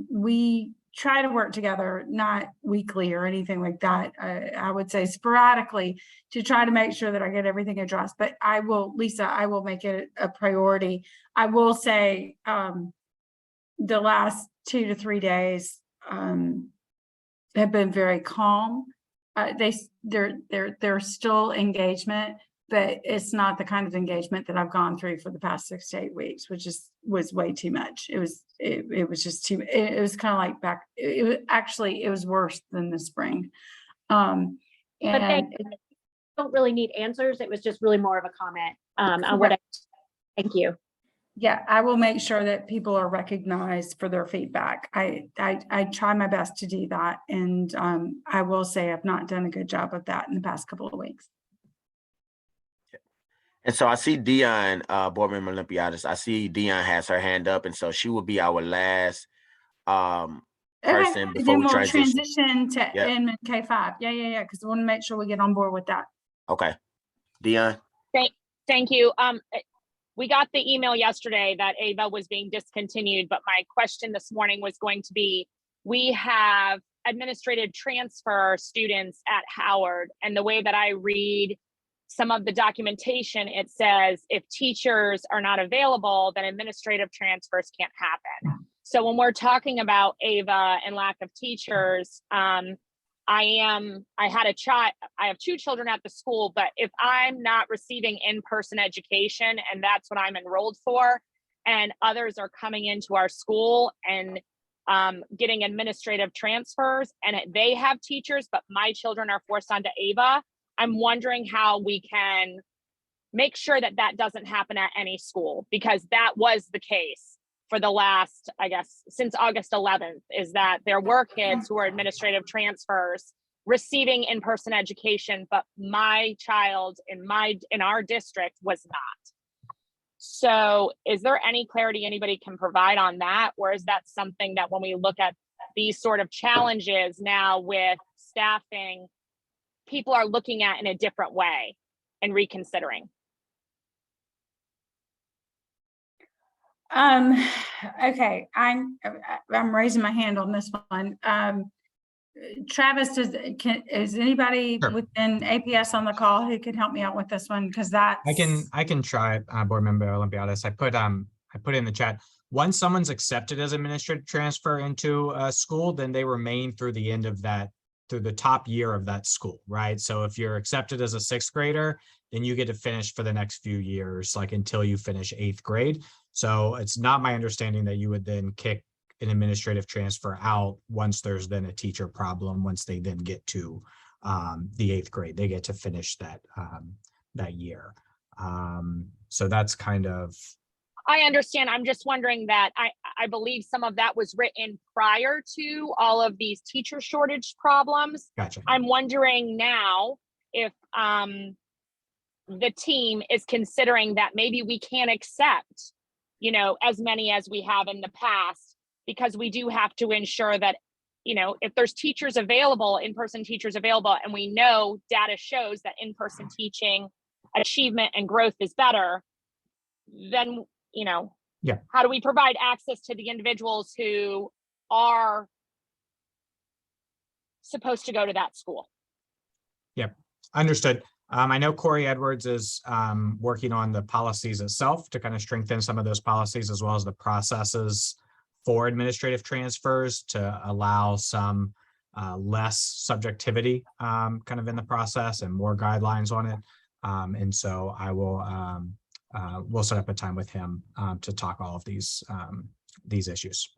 We try to work together, not weekly or anything like that. I would say sporadically, to try to make sure that I get everything addressed. But I will make it a priority. I will say the last 2 to 3 days have been very calm. There's still engagement, but it's not the kind of engagement that I've gone through for the past 6 to 8 weeks, which was way too much. It was just too. It was kind of like it was worse than the spring. But they don't really need answers. It was just really more of a comment on what. Thank you. Yeah, I will make sure that people are recognized for their feedback. I try my best to do that, and I will say I've not done a good job of that in the past couple of weeks. And so I see Dion, board member Olympiadis. I see Dion has her hand up, and so she will be our last person before we transition to Inman K5. Yeah. Because I want to make sure we get on board with that. Okay, Dion. Thank you. We got the email yesterday that Ava was being discontinued, but my question this morning was going to be: we have administrative transfer students at Howard, and the way that I read some of the documentation, it says if teachers are not available, then administrative transfers can't happen. So when we're talking about Ava and lack of teachers, I have 2 children at the school, but if I'm not receiving in-person education and that's what I'm enrolled for, and others are coming into our school and getting administrative transfers, and they have teachers, but my children are forced onto Ava, I'm wondering how we can make sure that that doesn't happen at any school, because that was the case for the last, I guess, since August 11th, is that there were kids who were administrative transfers receiving in-person education, but my child in our district was not. So is there any clarity anybody can provide on that? Or is that something that when we look at these sort of challenges now with staffing, people are looking at in a different way and reconsidering? Okay, I'm raising my hand on this one. Travis, is anybody within APS on the call who can help me out with this one? Because I can try, board member Olympiadis. I put in the chat. Once someone's accepted as administrative transfer into a school, then they remain through the end of that, through the top year of that school, right? So if you're accepted as a 6th grader, then you get to finish for the next few years, like until you finish 8th grade. So it's not my understanding that you would then kick an administrative transfer out once there's then a teacher problem. Once they then get to the 8th grade, they get to finish that year. So that's kind of I understand. I'm just wondering that I believe some of that was written prior to all of these teacher shortage problems. Gotcha. I'm wondering now if the team is considering that maybe we can't accept, you know, as many as we have in the past, because we do have to ensure that, you know, if there's teachers available, in-person teachers available, and we know data shows that in-person teaching achievement and growth is better, then, you know, Yeah. how do we provide access to the individuals who are supposed to go to that school? Yep, understood. I know Corey Edwards is working on the policies itself to kind of strengthen some of those policies, as well as the processes for administrative transfers to allow some less subjectivity kind of in the process and more guidelines on it. And so I will we'll set up a time with him to talk all of these issues.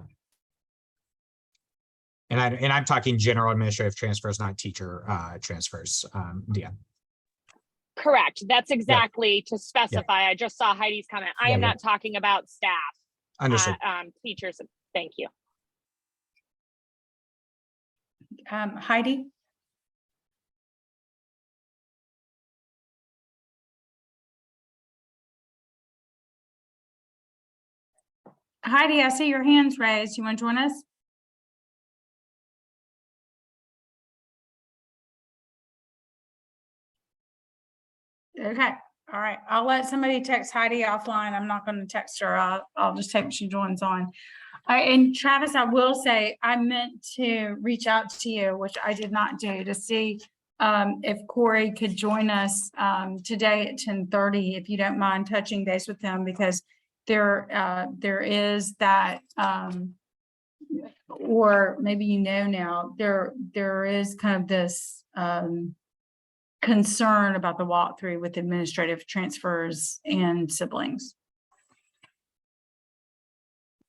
And I'm talking general administrative transfers, not teacher transfers, Deanne. Correct. That's exactly to specify. I just saw Heidi's comment. I am not talking about staff. Understood. Teachers. Thank you. Heidi? Heidi, I see your hands raised. You want to join us? Okay. All right. I'll let somebody text Heidi offline. I'm not going to text her. I'll just take she joins on. And Travis, I will say I meant to reach out to you, which I did not do, to see if Corey could join us today at 10:30, if you don't mind touching base with him, because there is that, or maybe you know now, there is kind of this concern about the walkthrough with administrative transfers and siblings.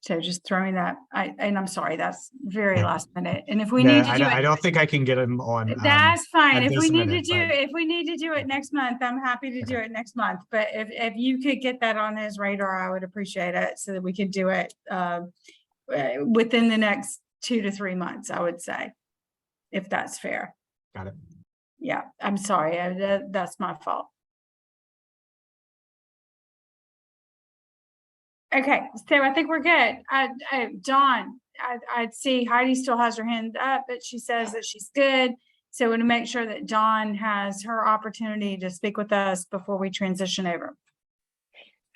So just throwing that, and I'm sorry, that's very last minute. And if we need to do it, I don't think I can get him on. That's fine. If we need minute, to do, if we need to do it next month, I'm happy to do it next month. But if you could get that on his radar, I would appreciate it, so that we could do it within the next 2 to 3 months, I would say, if that's fair. Got it. Yeah, I'm sorry. That's my fault. Okay, so I think we're good. Dawn, I see Heidi still has her hand up, but she says that she's good. So I want to make sure that Dawn has her opportunity to speak with us before we transition over.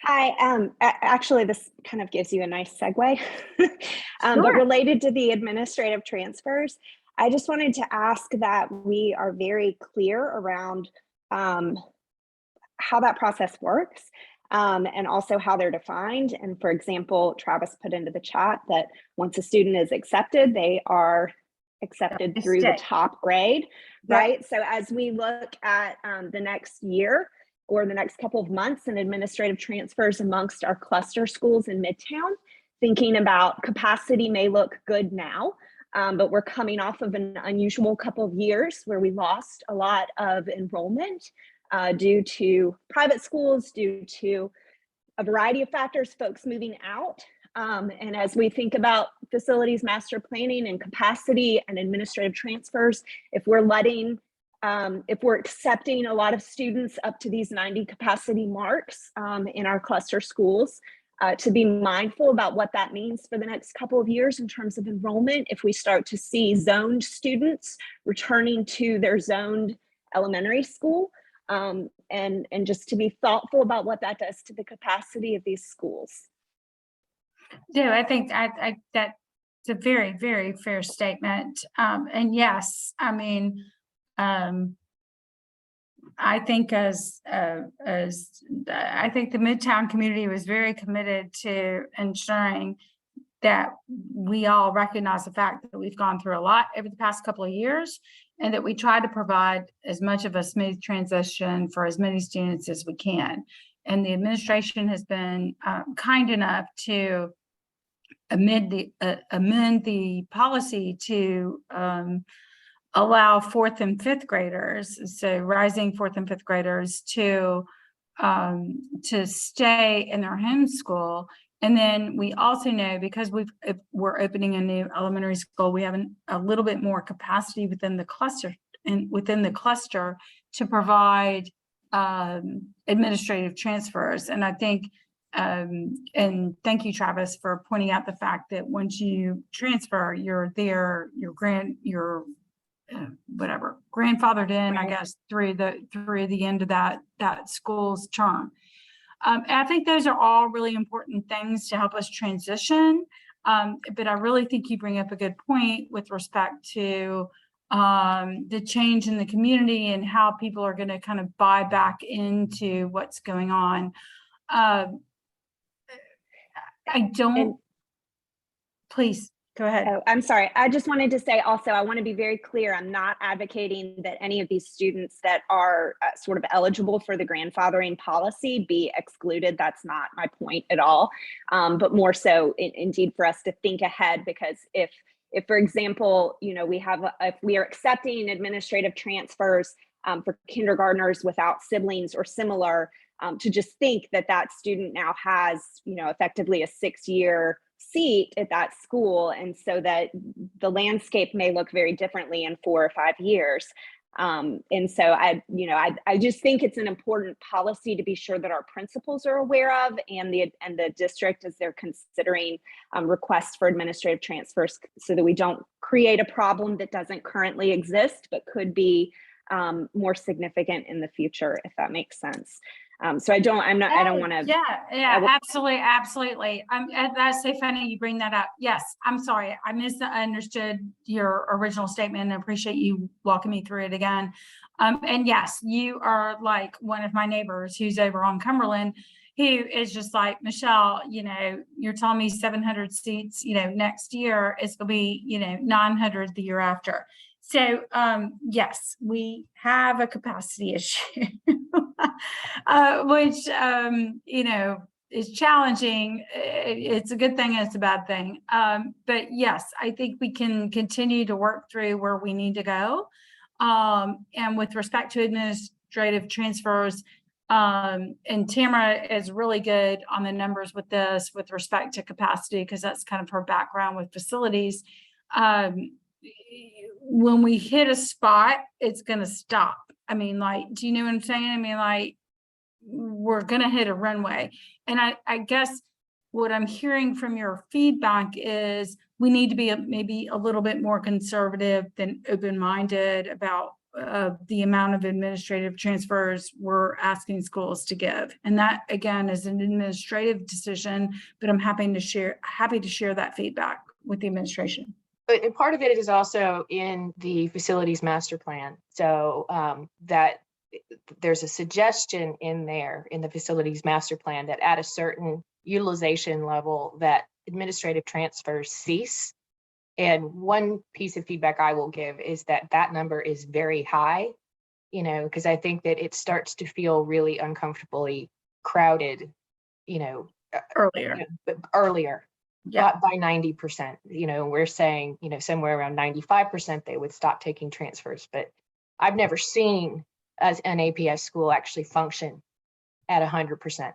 Hi, actually, this kind of gives you a nice segue, but related to the administrative transfers, I just wanted to ask that we are very clear around how that process works. And also how they're defined. And for example, Travis put into the chat that once a student is accepted, they are accepted through the top grade, right? So as we look at the next year or the next couple of months in administrative transfers amongst our cluster schools in Midtown, thinking about capacity may look good now, but we're coming off of an unusual couple of years where we lost a lot of enrollment due to private schools, due to a variety of factors, folks moving out. And as we think about facilities master planning and capacity and administrative transfers, if we're accepting a lot of students up to these 90 capacity marks in our cluster schools, to be mindful about what that means for the next couple of years in terms of enrollment. If we start to see zoned students returning to their zoned elementary school, and just to be thoughtful about what that does to the capacity of these schools. No, I think that's a very, very fair statement. And yes, I mean, I think I think the Midtown community was very committed to ensuring that we all recognize the fact that we've gone through a lot over the past couple of years, and that we try to provide as much of a smooth transition for as many students as we can. And the administration has been kind enough to amend the policy to allow 4th and 5th graders, so rising 4th and 5th graders, to to stay in their home school. And then we also know, because we're opening a new elementary school, we have a little bit more capacity within the cluster to provide administrative transfers. And I think, and thank you, Travis, for pointing out the fact that once you transfer, you're there, whatever, grandfathered in, I guess, through the end of that school's term. I think those are all really important things to help us transition. But I really think you bring up a good point with respect to the change in the community and how people are going to kind of buy back into what's going on. Please go ahead. Oh, I'm sorry. I just wanted to say also, I want to be very clear. I'm not advocating that any of these students that are sort of eligible for the grandfathering policy be excluded. That's not my point at all. But more so indeed for us to think ahead, because if for example, you know, if we are accepting administrative transfers for kindergartners without siblings or similar, to just think that student now has, you know, effectively a 6-year seat at that school, and so that the landscape may look very differently in 4 or 5 years. And so I just think it's an important policy to be sure that our principals are aware of, and the district as they're considering requests for administrative transfers, so that we don't create a problem that doesn't currently exist but could be more significant in the future, if that makes sense. So I don't want to. Yeah, absolutely. That's so funny you bring that up. Yes, I'm sorry. I misunderstood your original statement, and I appreciate you walking me through it again. And yes, you are like one of my neighbors who's over on Cumberland, who is just like, Michelle, you know, you're telling me 700 seats, you know, next year it's going to be, you know, 900 the year after. So yes, we have a capacity issue, which, you know, is challenging. It's a good thing and it's a bad thing. But yes, I think we can continue to work through where we need to go. And with respect to administrative transfers, and Tamara is really good on the numbers with this with respect to capacity, because that's kind of her background with facilities. When we hit a spot, it's going to stop. I mean, like, do you know what I'm saying? I mean, like, we're going to hit a runway. And I guess what I'm hearing from your feedback is we need to be maybe a little bit more conservative than open-minded about the amount of administrative transfers we're asking schools to give. And that, again, is an administrative decision, but I'm happy to share that feedback with the administration. But part of it is also in the facilities master plan. So that there's a suggestion in there in the facilities master plan that at a certain utilization level that administrative transfers cease. And one piece of feedback I will give is that number is very high, you know, because I think that it starts to feel really uncomfortably crowded, you know, earlier. Yeah, by 90%. You know, we're saying, you know, somewhere around 95% they would stop taking transfers. But I've never seen an APS school actually function at 100%.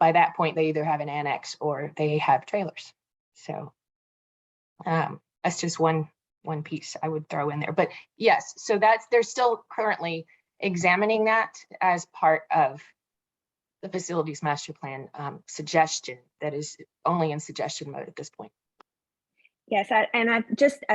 By that point, they either have an annex or they have trailers. So that's just one piece I would throw in there. But yes, so they're still currently examining that as part of the facilities master plan suggestion that is only in suggestion mode at this point. Yes, I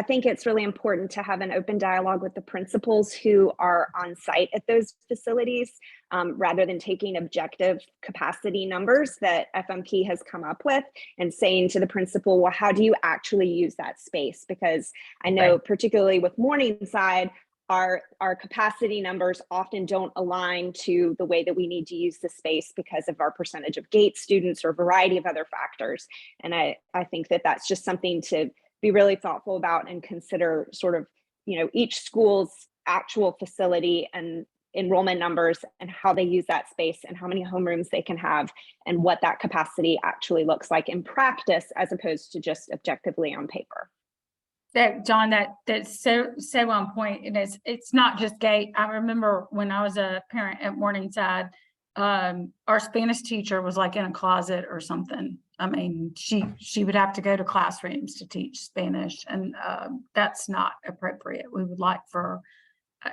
think it's really important to have an open dialogue with the principals who are on site at those facilities, rather than taking objective capacity numbers that FMP has come up with and saying to the principal, well, how do you actually use that space? Because I know particularly with Morningside, our capacity numbers often don't align to the way that we need to use the space because of our percentage of GATE students or a variety of other factors. And I think that that's just something to be really thoughtful about and consider sort of, you know, each school's actual facility and enrollment numbers and how they use that space and how many homerooms they can have and what that capacity actually looks like in practice as opposed to just objectively on paper. That, John, that's so on point. And it's not just GATE. I remember when I was a parent at Morningside, our Spanish teacher was like in a closet or something. I mean, she would have to go to classrooms to teach Spanish, and that's not appropriate. We would like for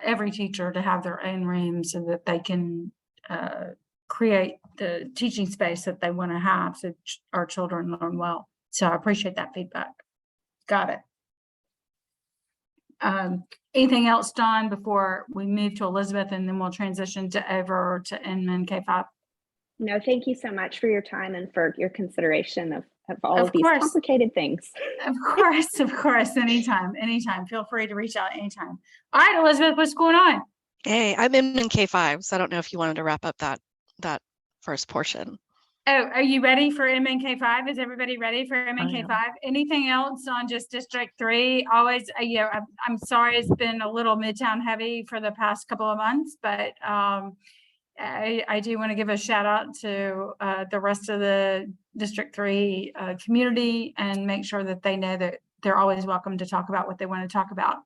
every teacher to have their own room so that they can create the teaching space that they want to have so our children learn well. So I appreciate that feedback. Got it. Anything else, Dawn, before we move to Elizabeth, and then we'll transition over to Inman K5? No, thank you so much for your time and for your consideration of all of these complicated things. Of course, anytime. Feel free to reach out anytime. All right, Elizabeth, what's going on? Hey, I'm in K5, so I don't know if you wanted to wrap up that first portion. Oh, are you ready for MNK5? Is everybody ready for MNK5? Anything else on just District 3? Always, I'm sorry it's been a little Midtown heavy for the past couple of months, but I do want to give a shout out to the rest of the District 3 community and make sure that they know that they're always welcome to talk about what they want to talk about.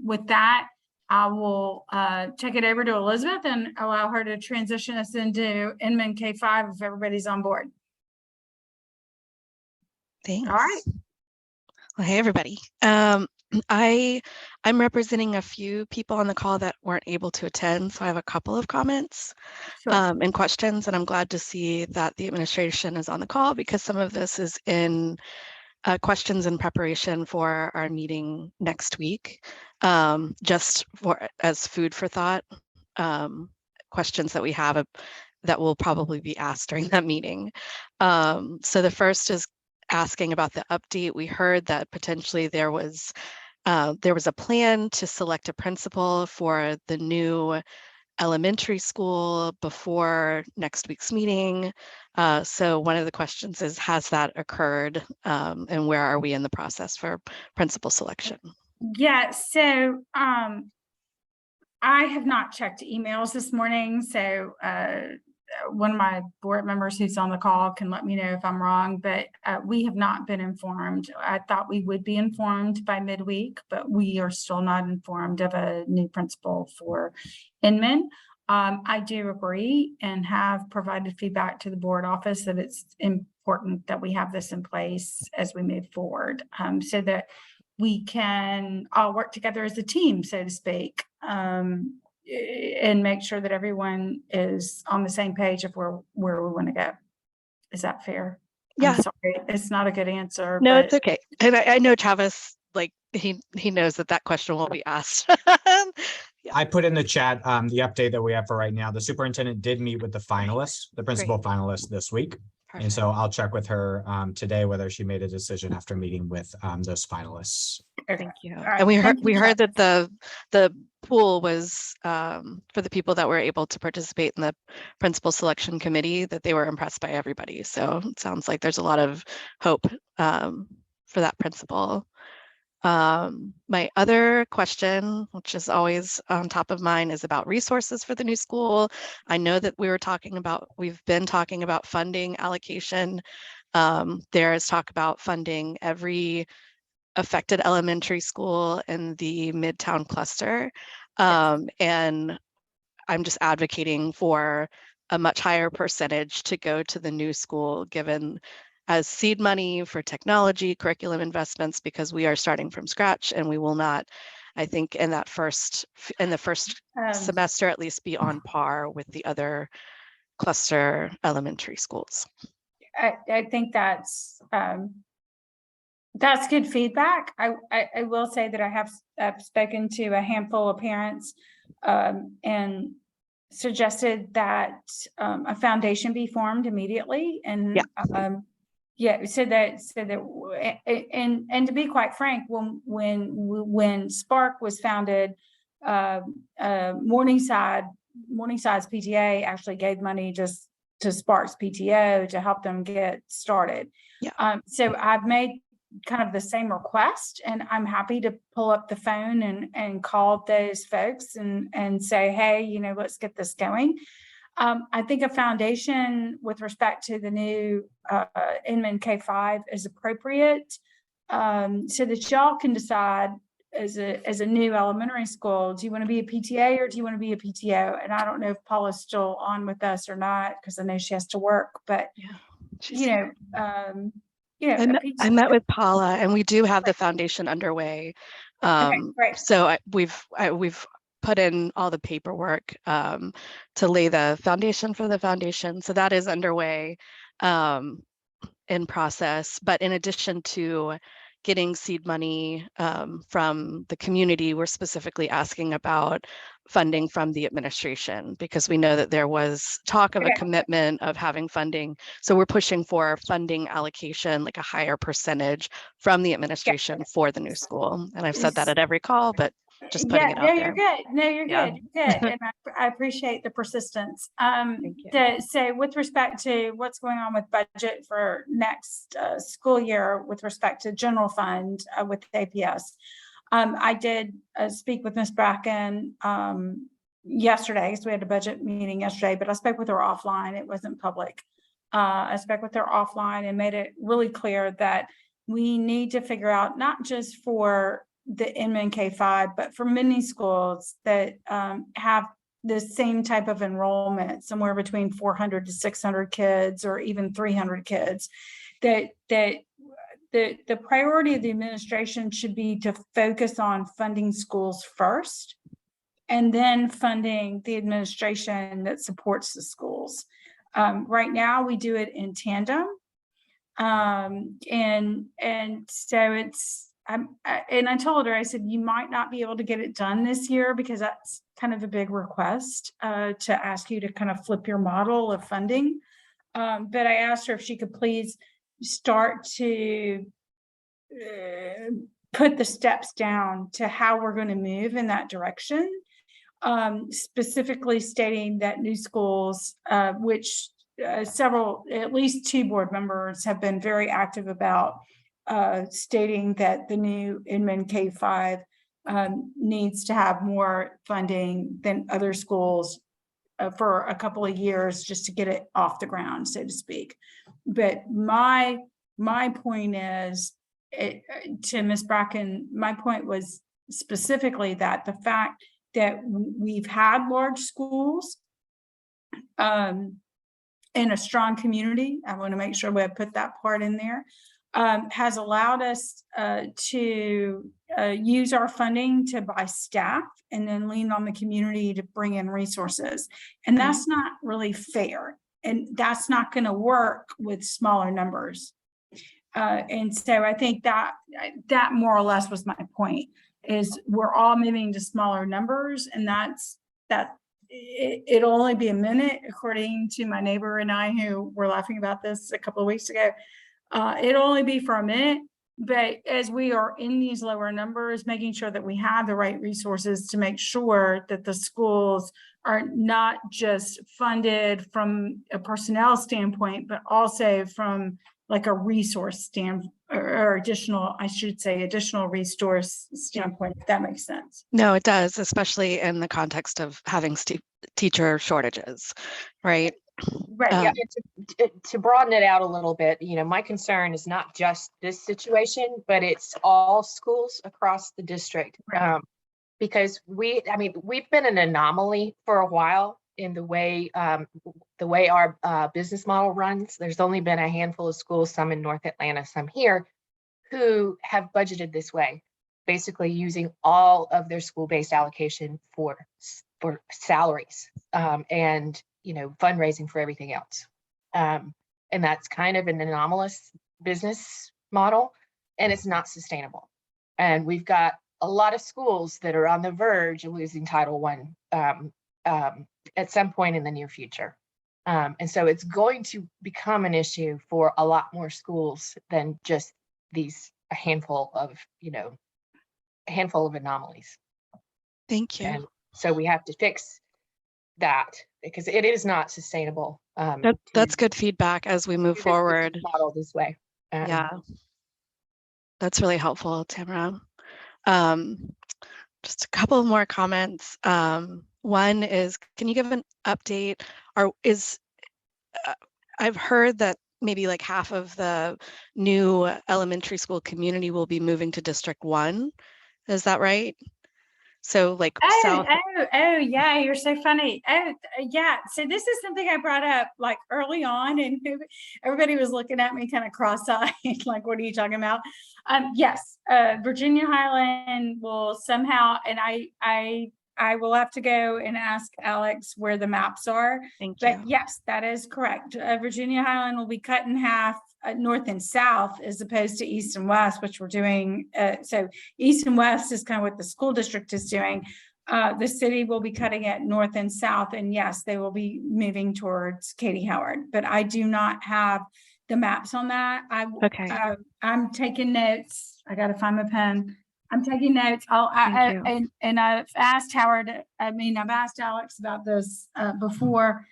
With that, I will take it over to Elizabeth and allow her to transition us into Inman K5 if everybody's on board. Thanks. All right. Well, hey, everybody. I'm representing a few people on the call that weren't able to attend, so I have a couple of comments and questions, and I'm glad to see that the administration is on the call because some of this is in questions in preparation for our meeting next week, just as food for thought, questions that we have that will probably be asked during that meeting. So the first is asking about the update. We heard that potentially there was a plan to select a principal for the new elementary school before next week's meeting. So one of the questions is, has that occurred, and where are we in the process for principal selection? Yeah, so I have not checked emails this morning, so one of my board members who's on the call can let me know if I'm wrong, but we have not been informed. I thought we would be informed by midweek, but we are still not informed of a new principal for Inman. I do agree and have provided feedback to the board office that it's important that we have this in place as we move forward, so that we can all work together as a team, so to speak, and make sure that everyone is on the same page of where we want to go. Is that fair? Yeah. I'm sorry, it's not a good answer. No, but it's okay. And I know Travis, like he knows that question will be asked. I put in the chat the update that we have for right now. The superintendent did meet with the finalists, the principal finalists this week. Perfect. And so I'll check with her today whether she made a decision after meeting with those finalists. Thank you. Right. And we heard that the pool was for the people that were able to participate in the principal selection committee, that they were impressed by everybody. So it sounds like there's a lot of hope for that principal. My other question, which is always on top of mind, is about resources for the new school. I know that we've been talking about funding allocation. There is talk about funding every affected elementary school in the Midtown cluster. And I'm just advocating for a much higher percentage to go to the new school, given as seed money for technology, curriculum investments, because we are starting from scratch and we will not, I think, in the first semester at least, be on par with the other cluster elementary schools. I think that's good feedback. I will say that I have spoken to a handful of parents and suggested that a foundation be formed immediately, and so that and to be quite frank, when Spark was founded, Morningside's PTA actually gave money just to Spark's PTO to help them get started. So I've made kind of the same request, and I'm happy to pull up the phone and call those folks and say, hey, let's get this going. I think a foundation with respect to the new Inman K5 is appropriate, so that y'all can decide as a new elementary school, do you want to be a PTA or do you want to be a PTO? And I don't know if Paula's still on with us or not, because I know she has to work, but you know, I met with Paula, and we do have the foundation underway. Great. So we've put in all the paperwork to lay the foundation for the foundation. So that is underway in process. But in addition to getting seed money from the community, we're specifically asking about funding from the administration, because we know that there was talk of a commitment of having funding. So we're pushing for funding allocation, like a higher percentage from the administration for the new school. And I've said that at every call, but just putting it out there. You're good. No, you're good. You're good. And I appreciate the persistence. So with respect to what's going on with budget for next school year, with respect to general fund with APS, I did speak with Ms. Bracken yesterday, because we had a budget meeting yesterday, but I spoke with her offline. It wasn't public. I spoke with her offline and made it really clear that we need to figure out, not just for the Inman K-5, but for many schools that have the same type of enrollment, somewhere between 400 to 600 kids, or even 300 kids, that the priority of the administration should be to focus on funding schools first, and then funding the administration that supports the schools. Right now, we do it in tandem. And so it's, and I told her, I said, you might not be able to get it done this year, because that's kind of a big request to ask you to kind of flip your model of funding. But I asked her if she could please start to put the steps down to how we're going to move in that direction, specifically stating that new schools, which at least 2 board members have been very active about, stating that the new Inman K-5 needs to have more funding than other schools for a couple of years, just to get it off the ground, so to speak. But my point is, to Ms. Bracken, my point was specifically that the fact that we've had large schools in a strong community, I want to make sure we have put that part in there, has allowed us to use our funding to buy staff and then lean on the community to bring in resources. And that's not really fair. And that's not going to work with smaller numbers. And so I think that more or less was my point, is we're all moving to smaller numbers, and it'll only be a minute, according to my neighbor and I, who were laughing about this a couple of weeks ago. It'll only be for a minute, but as we are in these lower numbers, making sure that we have the right resources to make sure that the schools are not just funded from a personnel standpoint, but also from like a resource standpoint, or additional resource standpoint, if that makes sense. No, it does, especially in the context of having teacher shortages, right? Right. To broaden it out a little bit, my concern is not just this situation, but it's all schools across the district. Because we've been an anomaly for a while in the way our business model runs. There's only been a handful of schools, some in North Atlanta, some here, who have budgeted this way, basically using all of their school-based allocation for salaries and fundraising for everything else. And that's kind of an anomalous business model, and it's not sustainable. And we've got a lot of schools that are on the verge of losing Title I at some point in the near future. And so it's going to become an issue for a lot more schools than just a handful of anomalies. Thank you. And so we have to fix that, because it is not sustainable. That's good feedback as we move forward. Model this way. Yeah, that's really helpful, Tamara. Just a couple of more comments. One is, can you give an update? I've heard that maybe like half of the new elementary school community will be moving to District 1. Is that right? So like south. Oh, yeah, you're so funny. Yeah. So this is something I brought up like early on, and everybody was looking at me kind of cross-eyed, like, what are you talking about? Yes, Virginia Highland will somehow, and I will have to go and ask Alex where the maps are. Thank But you. yes, that is correct. Virginia Highland will be cut in half, north and south, as opposed to east and west, which we're doing. So east and west is kind of what the school district is doing. The city will be cutting it north and south, and yes, they will be moving towards Katie Howard. But I do not have the maps on that. Okay. I'm taking notes. I got to find my pen. I'm taking notes. Thank you. And I've asked Howard. I've asked Alex about this before.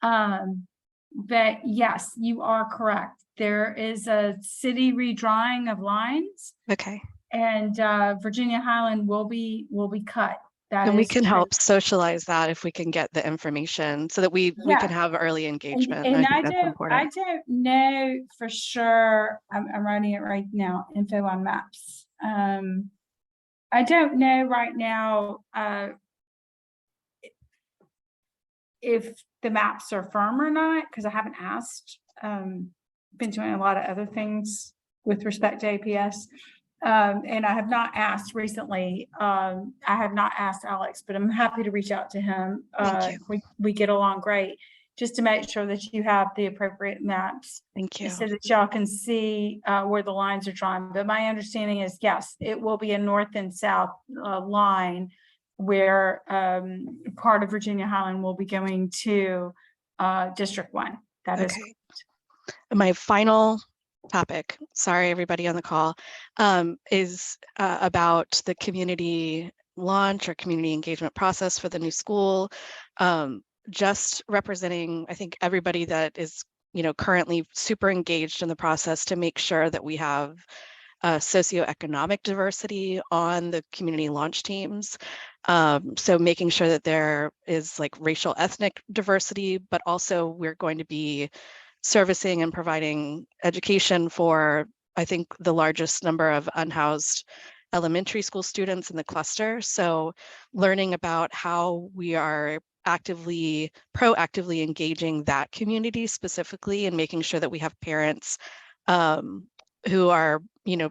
But yes, you are correct. There is a city redrawing of lines, Okay. and Virginia Highland will be cut. That And we is can true. help socialize that if we can get the information so that we Yeah. can have early engagement. And I think that's important. I don't know for sure. I'm writing it right now. Info on maps. I don't know right now if the maps are firm or not, because I haven't asked. Been doing a lot of other things with respect to APS. And I have not asked recently. I have not asked Alex, but I'm happy to reach out to him. Thank you. We get along great, just to make sure that you have the appropriate maps. Thank you. So that y'all can see where the lines are drawn. But my understanding is, yes, it will be a north and south line where part of Virginia Highland will be going to District 1. That is Okay. My final topic, sorry everybody on the call, is about the community launch or community engagement process for the new school. Just representing, I think, everybody that is, currently super engaged in the process to make sure that we have socioeconomic diversity on the community launch teams. So making sure that there is like racial ethnic diversity, but also we're going to be servicing and providing education for, I think, the largest number of unhoused elementary school students in the cluster. So learning about how we are proactively engaging that community specifically, and making sure that we have parents who are,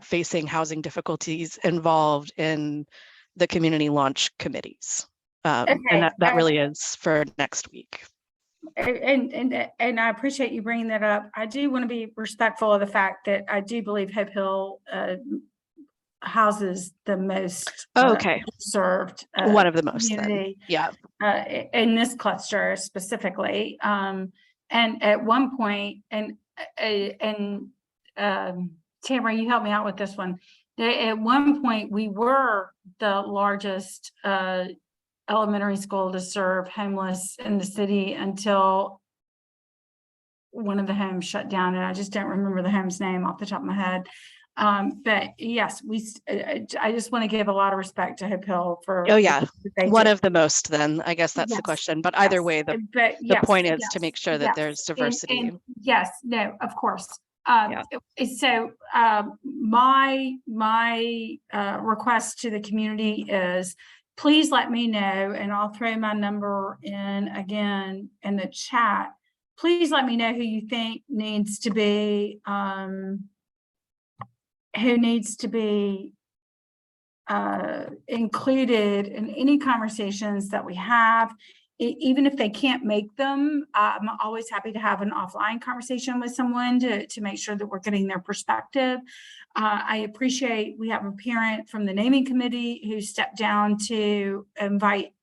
facing housing difficulties involved in the community launch committees. And that really is for next week. And I appreciate you bringing that up. I do want to be respectful of the fact that I do believe Hope Hill houses the most served one of the most community, yeah, in this cluster specifically. And at one point, and Tamara, you help me out with this one. At one point, we were the largest elementary school to serve homeless in the city until one of the homes shut down, and I just don't remember the home's name off the top of my head. But yes, I just want to give a lot of respect to Hope Hill for. Oh yeah, one of the most. Then I guess that's the question. But either way, the point is to make sure that there's diversity. And yes, no, of course. So my request to the community is, please let me know, and I'll throw my number in again in the chat. Please let me know who you think needs to be included in any conversations that we have. Even if they can't make them, I'm always happy to have an offline conversation with someone to make sure that we're getting their perspective. I appreciate we have a parent from the naming committee who stepped down to invite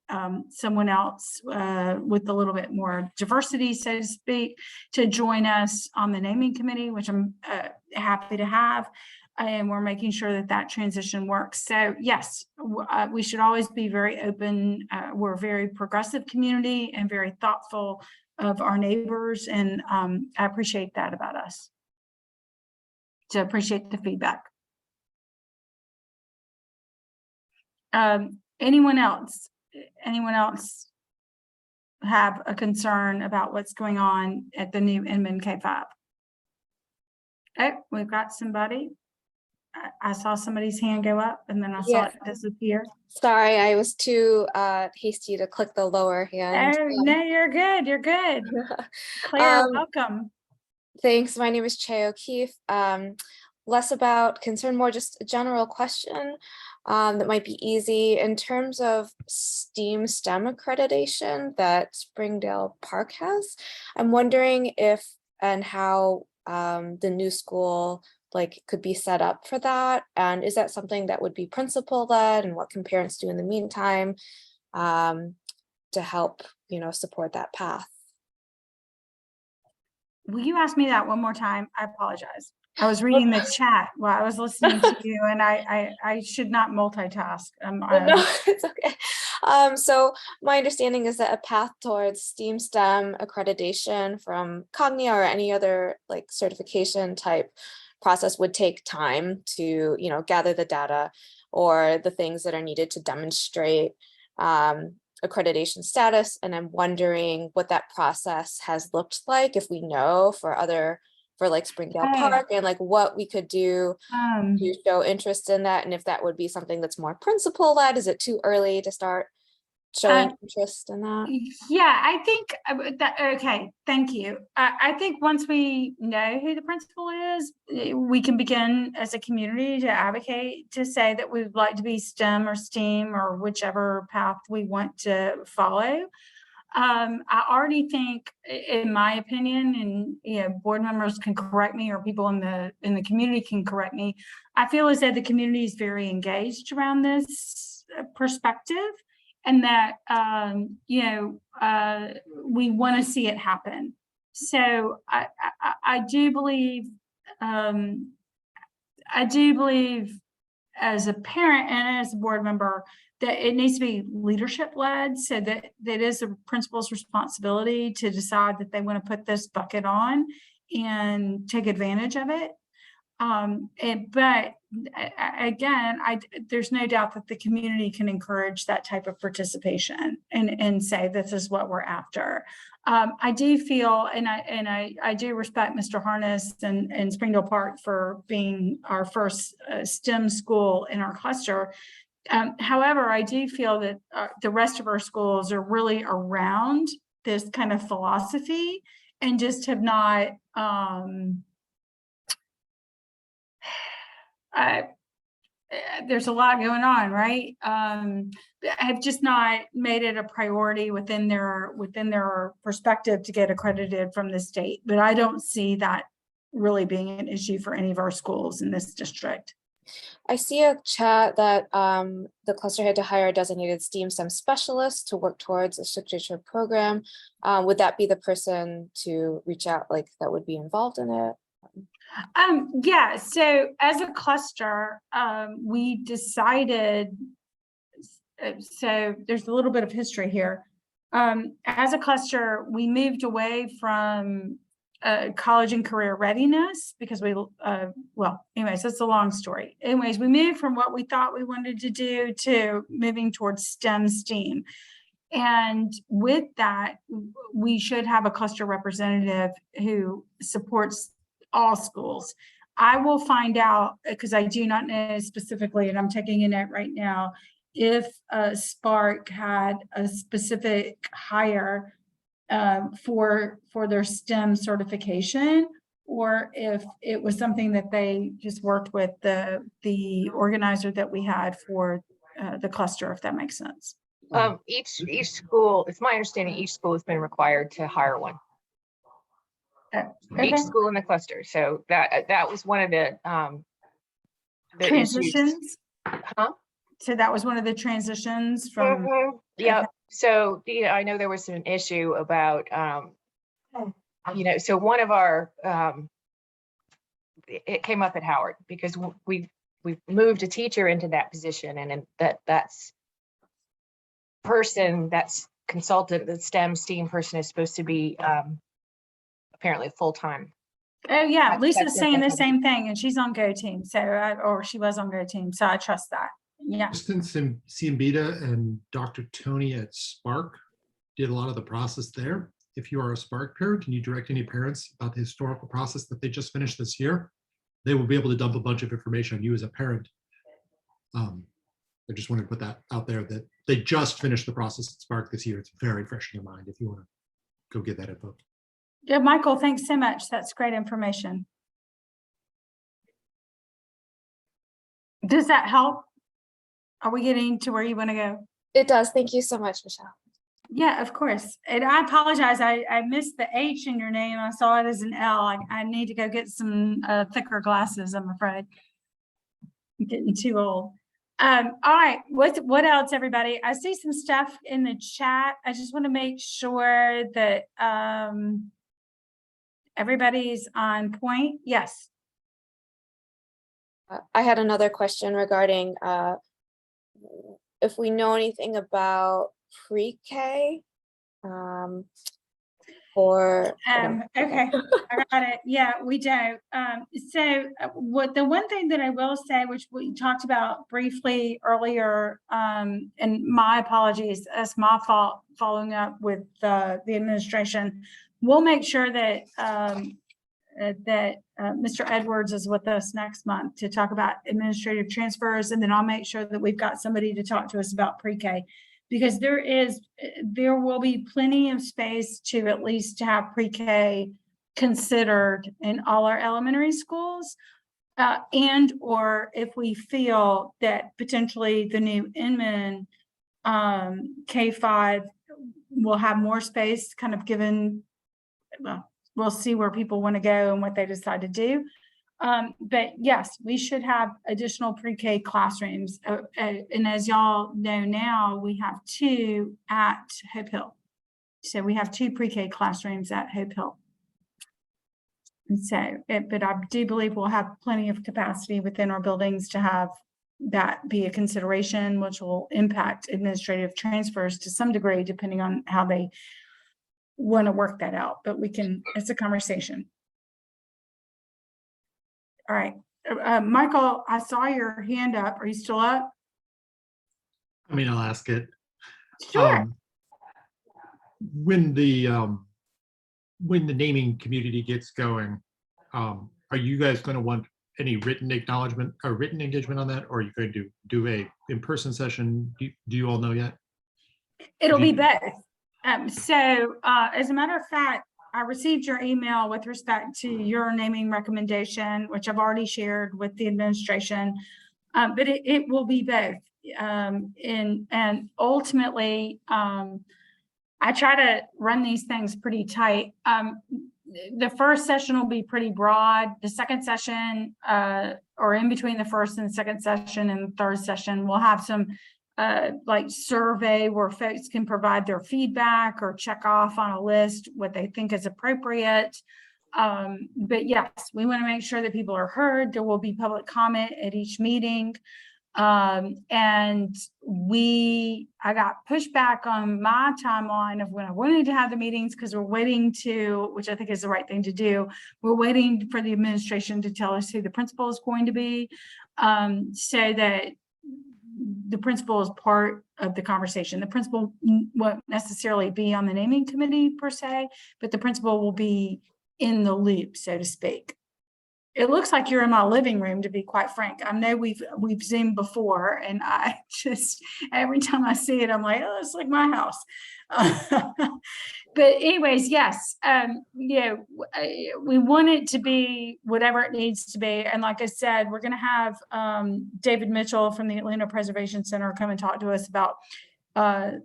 someone else with a little bit more diversity, so to speak, to join us on the naming committee, which I'm happy to have. And we're making sure that transition works. So yes, we should always be very open. We're a very progressive community and very thoughtful of our neighbors. And I appreciate that about us. So appreciate the feedback. Anyone else have a concern about what's going on at the new Inman K5? Oh, we've got somebody. I saw somebody's hand go up and then I saw it disappear. Sorry, I was too hasty to click the lower hand. Oh, no, you're good. You're good. Claire, welcome. Thanks. My name is Che O'Keefe. Less about concern, more just a general question that might be easy. In terms of STEM accreditation that Springdale Park has, I'm wondering if and how the new school could be set up for that, and is that something that would be principal led, and what can parents do in the meantime to help support that path? Will you ask me that one more time? I apologize. I was reading the chat while I was listening to you, and I should not multitask. No, it's okay. So my understanding is that a path towards STEM accreditation from Cognia or any other certification type process would take time to gather the data or the things that are needed to demonstrate accreditation status. And I'm wondering what that process has looked like, if we know for Springdale Park, and what we could do to show interest in that, and if that would be something that's more principal led. Is it too early to start showing interest in that? Yeah, I think okay, thank you. I think once we know who the principal is, we can begin as a community to advocate to say that we would like to be STEM or STEAM or whichever path we want to follow. I already think, in my opinion, and board members can correct me, or people in the community can correct me, I feel as though the community is very engaged around this perspective, and that we want to see it happen. So I do believe as a parent and as a board member that it needs to be leadership led, so that is the principal's responsibility to decide that they want to put this bucket on and take advantage of it. But again, there's no doubt that the community can encourage that type of participation and say this is what we're after. I do feel, and I do respect Mr. Harness and Springdale Park for being our first STEM school in our cluster. However, I do feel that the rest of our schools are really around this kind of philosophy and just have not there's a lot going on, right? Have just not made it a priority within their perspective to get accredited from the state. But I don't see that really being an issue for any of our schools in this district. I see a chat that the cluster had to hire a designated STEM specialist to work towards a signature program. Would that be the person to reach out, that would be involved in it? Yeah, so as a cluster, we decided, so there's a little bit of history here. As a cluster, we moved away from college and career readiness because well, anyways, that's a long story. Anyways, we moved from what we thought we wanted to do to moving towards STEAM. And with that, we should have a cluster representative who supports all schools. I will find out, because I do not know specifically, and I'm taking a note right now, if Spark had a specific hire for their STEM certification, or if it was something that they just worked with the organizer that we had for the cluster, if that makes sense. Each school, it's my understanding, each school has been required to hire one. Okay. Each school in the cluster. So that was one of the transitions. Issues. Huh? So that was one of the transitions from. Yeah. Okay. So I know there was an issue about so one of our it came up at Howard because we moved a teacher into that position, and that's person, that's consultant, the STEAM person is supposed to be apparently full-time. Oh yeah, Lisa's saying the same thing, and she's on Go Team, so or she was on Go Team, so I trust that. Yeah. Kristen Ciambita and Dr. Tony at Spark did a lot of the process there. If you are a Spark parent, can you direct any parents about the historical process that they just finished this year? they will be able to dump a bunch of information on you as a parent. I just wanted to put that out there that they just finished the process at Spark this year. It's very fresh in your mind if you want to go get that info. Yeah, Michael, thanks so much. That's great information. Does that help? Are we getting to where you want to go? It does. Thank you so much, Michelle. Yeah, of course. And I apologize. I missed the H in your name. I saw it as an L. I need to go get some thicker glasses, I'm afraid. I'm getting too old. All right. What else, everybody? I see some stuff in the chat. I just want to make sure that everybody's on point. Yes. I had another question regarding if we know anything about pre-K or okay, I got it. Yeah, we do. So the one thing that I will say, which we talked about briefly earlier, and my apologies, that's my fault following up with the administration. We'll make sure that Mr. Edwards is with us next month to talk about administrative transfers, and then I'll make sure that we've got somebody to talk to us about pre-K, because there will be plenty of space to at least have pre-K considered in all our elementary schools, and or if we feel that potentially the new Inman K-5 will have more space, kind of given, well, we'll see where people want to go and what they decide to do. But yes, we should have additional pre-K classrooms. And as y'all know now, we have 2 at Hope Hill. So we have 2 pre-K classrooms at Hope Hill. And so, but I do believe we'll have plenty of capacity within our buildings to have that be a consideration, which will impact administrative transfers to some degree, depending on how they want to work that out. But we can, it's a conversation. All right, Michael, I saw your hand up. Are you still up? I mean, I'll ask it. Sure. When the naming community gets going, are you guys going to want any written acknowledgement or written engagement on that, or are you going to do a in-person session? Do you all know yet? It'll be both. So as a matter of fact, I received your email with respect to your naming recommendation, which I've already shared with the administration, but it will be both. And ultimately, I try to run these things pretty tight. The first session will be pretty broad. The second session, or in between the first and second session and third session, we'll have some like survey where folks can provide their feedback or check off on a list what they think is appropriate. But yes, we want to make sure that people are heard. There will be public comment at each meeting. And I got pushback on my timeline of when I wanted to have the meetings, because we're waiting to, which I think is the right thing to do. We're waiting for the administration to tell us who the principal is going to be, so that the principal is part of the conversation. The principal won't necessarily be on the naming committee per se, but the principal will be in the loop, so to speak. It looks like you're in my living room, to be quite frank. I know we've Zoomed before, and I just, every time I see it, I'm like, oh, it's like my house. But anyways, yes, you know, we want it to be whatever it needs to be. And like I said, we're going to have David Mitchell from the Atlanta Preservation Center come and talk to us about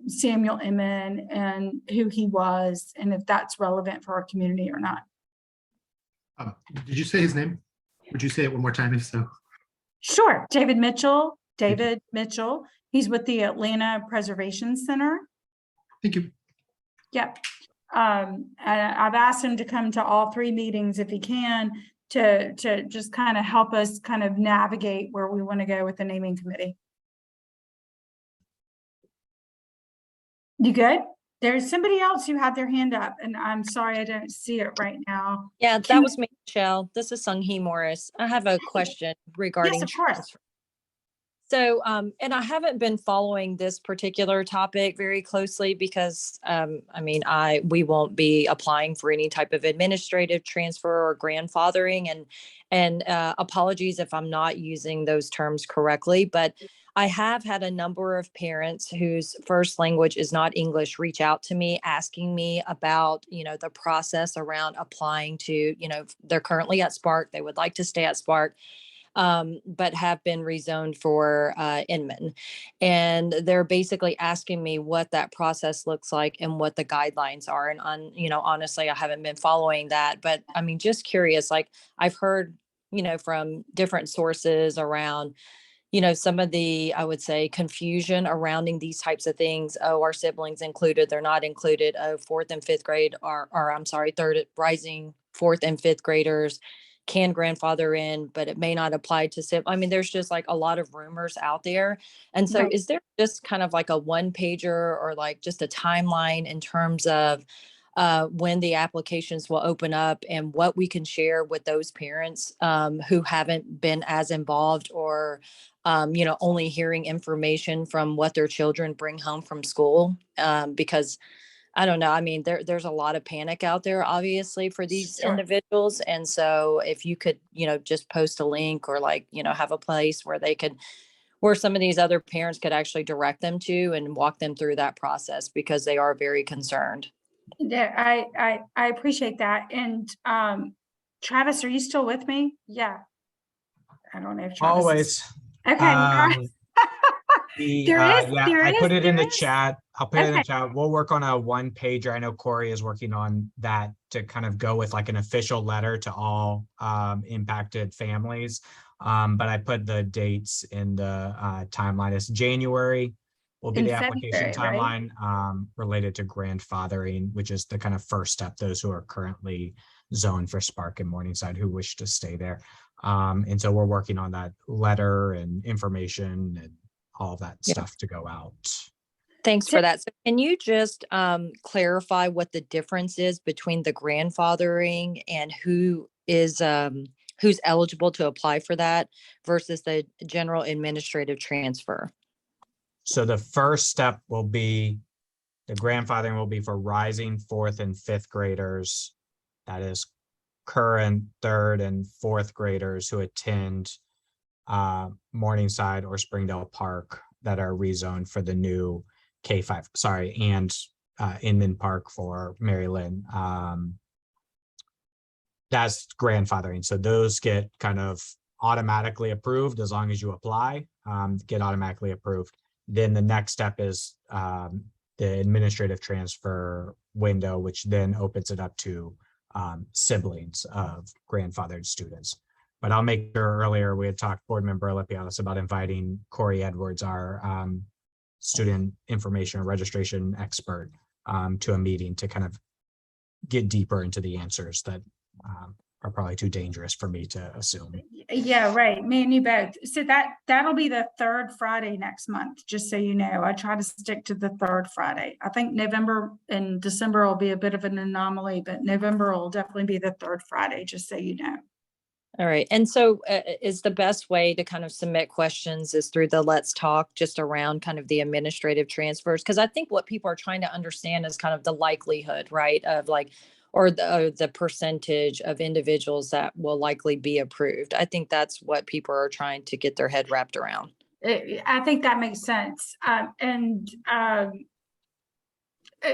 Samuel Inman and who he was, and if that's relevant for our community or not. Did you say his name? Would you say it one more time if so? Sure. David Mitchell. He's with the Atlanta Preservation Center. Thank you. Yep. I've asked him to come to all 3 meetings if he can, to just kind of help us kind of navigate where we want to go with the naming committee. You good? There's somebody else who had their hand up, and I'm sorry I don't see it right now. Yeah, that was me, Michelle. This is Sung Hee Morris. I have a question regarding Yes, of course. So, and I haven't been following this particular topic very closely because, I mean, we won't be applying for any type of administrative transfer or grandfathering, and apologies if I'm not using those terms correctly, but I have had a number of parents whose first language is not English reach out to me asking me about, the process around applying to, they're currently at Spark. They would like to stay at Spark, but have been rezoned for Inman. And they're basically asking me what that process looks like and what the guidelines are. And honestly, I haven't been following that, but I mean, just curious, like I've heard, from different sources around, some of the, I would say, confusion surrounding these types of things. Oh, our siblings included, they're not included. Oh, fourth and fifth grade third rising fourth and fifth graders can grandfather in, but it may not apply to I mean, there's just like a lot of rumors out there. And so Right. is there just kind of like a one pager or like just a timeline in terms of when the applications will open up and what we can share with those parents who haven't been as involved or only hearing information from what their children bring home from school? Because I don't know. I mean, there's a lot of panic out there, obviously, for these Sure. individuals. And so if you could, just post a link or like, have a place where where some of these other parents could actually direct them to and walk them through that process because they are very concerned. Yeah, I appreciate that. And Travis, are you still with me? Yeah. I don't know if Travis is. Always. Okay. All right. I put it in the chat. I'll put it in the Okay. chat. We'll work on a one pager. I know Corey is working on that to kind of go with like an official letter to all impacted families. But I put the dates in the timeline. It's January will be In the application February, right? timeline related to grandfathering, which is the kind of first step, those who are currently zoned for Spark and Morningside who wish to stay there. And so we're working on that letter and information and all of that stuff to go out. Thanks for that. So can you just clarify what the difference is between the grandfathering and who is who's eligible to apply for that versus the general administrative transfer? So the first step will be the grandfathering will be for rising fourth and fifth graders. That is current third and fourth graders who attend Morningside or Springdale Park that are rezoned for the new K5, and Inman Park for Mary Lynn. That's grandfathering. So those get kind of automatically approved as long as you apply, get automatically approved. Then the next step is the administrative transfer window, which then opens it up to siblings of grandfathered students. But I'll make sure earlier we had talked Board Member Olympiadis about inviting Corey Edwards, our student information or registration expert, to a meeting to kind of get deeper into the answers that are probably too dangerous for me to assume. Yeah, right. Me and you both. So that'll be the third Friday next month, just so you know. I try to stick to the third Friday. I think November and December will be a bit of an anomaly, but November will definitely be the third Friday, just so you know. All right. And so is the best way to kind of submit questions is through the Let's Talk, just around kind of the administrative transfers? Because I think what people are trying to understand is kind of the likelihood, right, of like, or the percentage of individuals that will likely be approved. I think that's what people are trying to get their head wrapped around. I think that makes sense.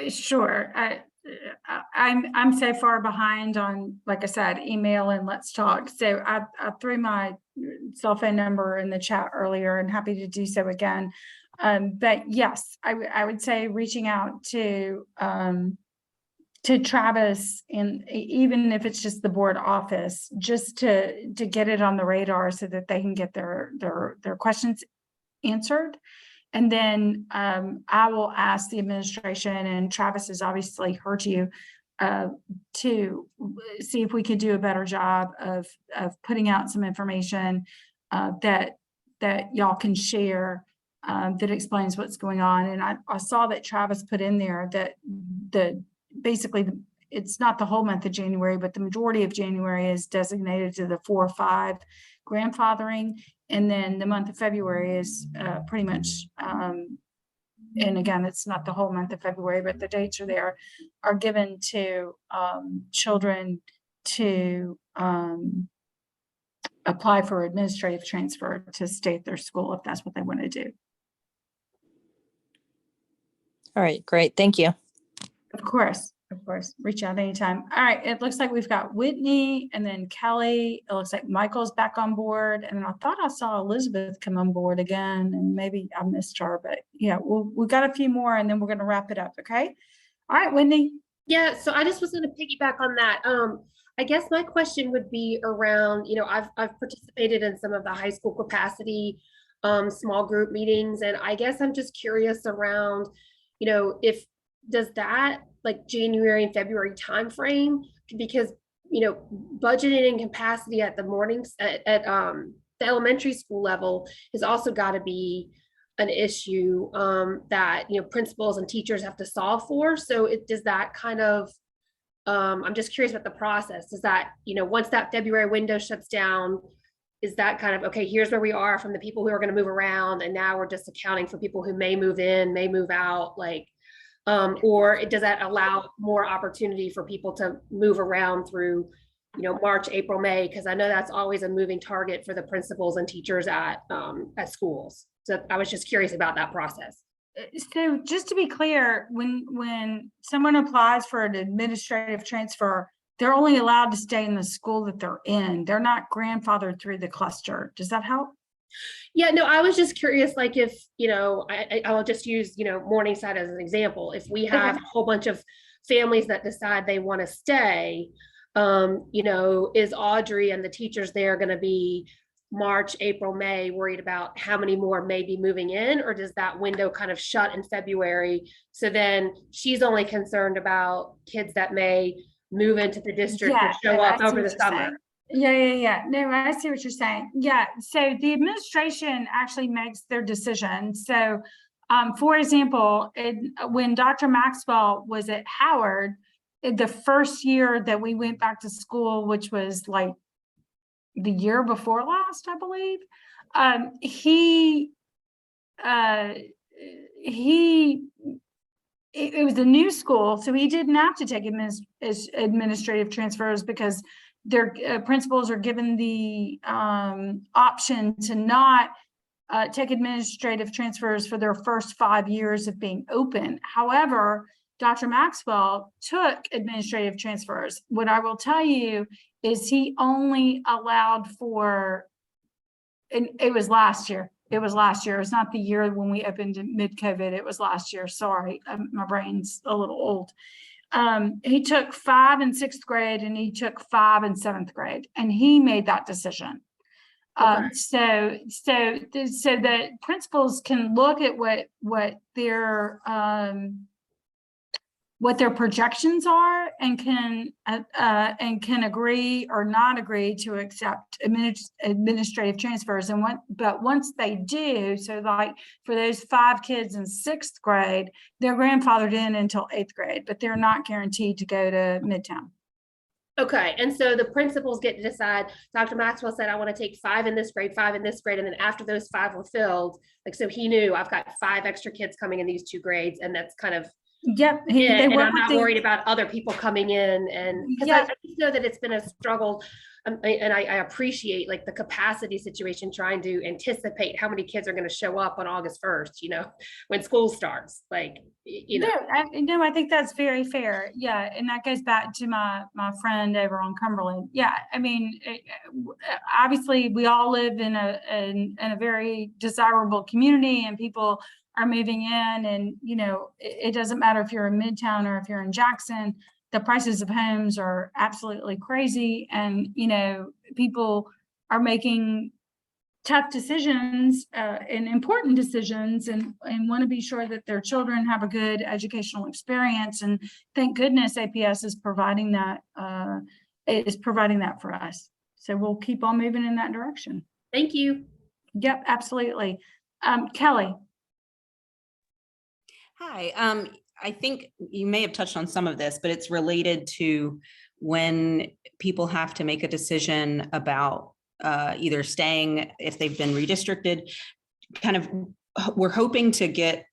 Sure. I'm so far behind on, like I said, email and Let's Talk. So I threw my cell phone number in the chat earlier and happy to do so again. But yes, I would say reaching out to Travis, and even if it's just the board office, just to get it on the radar so that they can get their questions answered. And then I will ask the administration, and Travis has obviously heard you, to see if we could do a better job of putting out some information that y'all can share that explains what's going on. And I saw that Travis put in there that basically it's not the whole month of January, but the majority of January is designated to the 4 or 5 grandfathering. And then the month of February is pretty much, and again, it's not the whole month of February, but the dates are there, are given to children to apply for administrative transfer to stay at their school if that's what they want to do. All right, great. Thank you. Of course, reach out anytime. All right, it looks like we've got Whitney and then Kelly. It looks like Michael's back on board. And I thought I saw Elizabeth come on board again, and maybe I missed her, but yeah, we've got a few more and then we're going to wrap it up. Okay. All right, Whitney. Yeah, so I just was going to piggyback on that. I guess my question would be around, I've participated in some of the high school capacity small group meetings, and I guess I'm just curious around, if does that like January and February timeframe, because budgeting and capacity at the mornings at the elementary school level has also got to be an issue that principals and teachers have to solve for. So does that kind of I'm just curious about the process. Is that once that February window shuts down, is that kind of okay, here's where we are from the people who are going to move around, and now we're just accounting for people who may move in, may move out, like or does that allow more opportunity for people to move around through March, April, May? Because I know that's always a moving target for the principals and teachers at schools. So I was just curious about that process. So just to be clear, when someone applies for an administrative transfer, they're only allowed to stay in the school that they're in. They're not grandfathered through the cluster. Does that help? Yeah, no, I was just curious, like if, I'll just use, Morningside as an example. If we have a whole bunch of families that decide they want to stay, is Audrey and the teachers there going to be March, April, May worried about how many more may be moving in, or does that window kind of shut in February? So then she's only concerned about kids that may move into the district and show up over the summer. Yeah. No, I see what you're saying. Yeah. So the administration actually makes their decision. So, for example, when Dr. Maxwell was at Howard, the first year that we went back to school, which was like the year before last, I believe, it was a new school, so he didn't have to take administrative transfers because their principals are given the option to not take administrative transfers for their first 5 years of being open. However, Dr. Maxwell took administrative transfers. What I will tell you is he only allowed for, and it was last year. It was not the year when we opened mid-COVID. It was last year. Sorry, my brain's a little old. He took 5 and 6th grade, and he took 5 and 7th grade, and he made that decision. Okay. So the principals can look at what their projections are and can agree or not agree to accept administrative transfers. But once they do, so like for those 5 kids in 6th grade, they're grandfathered in until 8th grade, but they're not guaranteed to go to Midtown. Okay, and so the principals get to decide. Dr. Maxwell said, I want to take 5 in this grade, 5 in this grade, and then after those 5 were filled, like, so he knew I've got 5 extra kids coming in these 2 grades, and that's kind of Yep. And I'm not worried about other people coming in, and because I just know that it's been a struggle, and I appreciate like the capacity situation, trying to anticipate how many kids are going to show up on August 1st, when school starts, like, No, I think that's very fair. Yeah. And that goes back to my friend over on Cumberland. Yeah. I mean, obviously we all live in a very desirable community, and people are moving in, and it doesn't matter if you're in Midtown or if you're in Jackson, the prices of homes are absolutely crazy, and people are making tough decisions and important decisions, and want to be sure that their children have a good educational experience, and thank goodness APS is providing that for us. So we'll keep on moving in that direction. Thank you. Yep, absolutely. Kelly. Hi, I think you may have touched on some of this, but it's related to when people have to make a decision about either staying if they've been redistricted. Kind of, we're hoping to get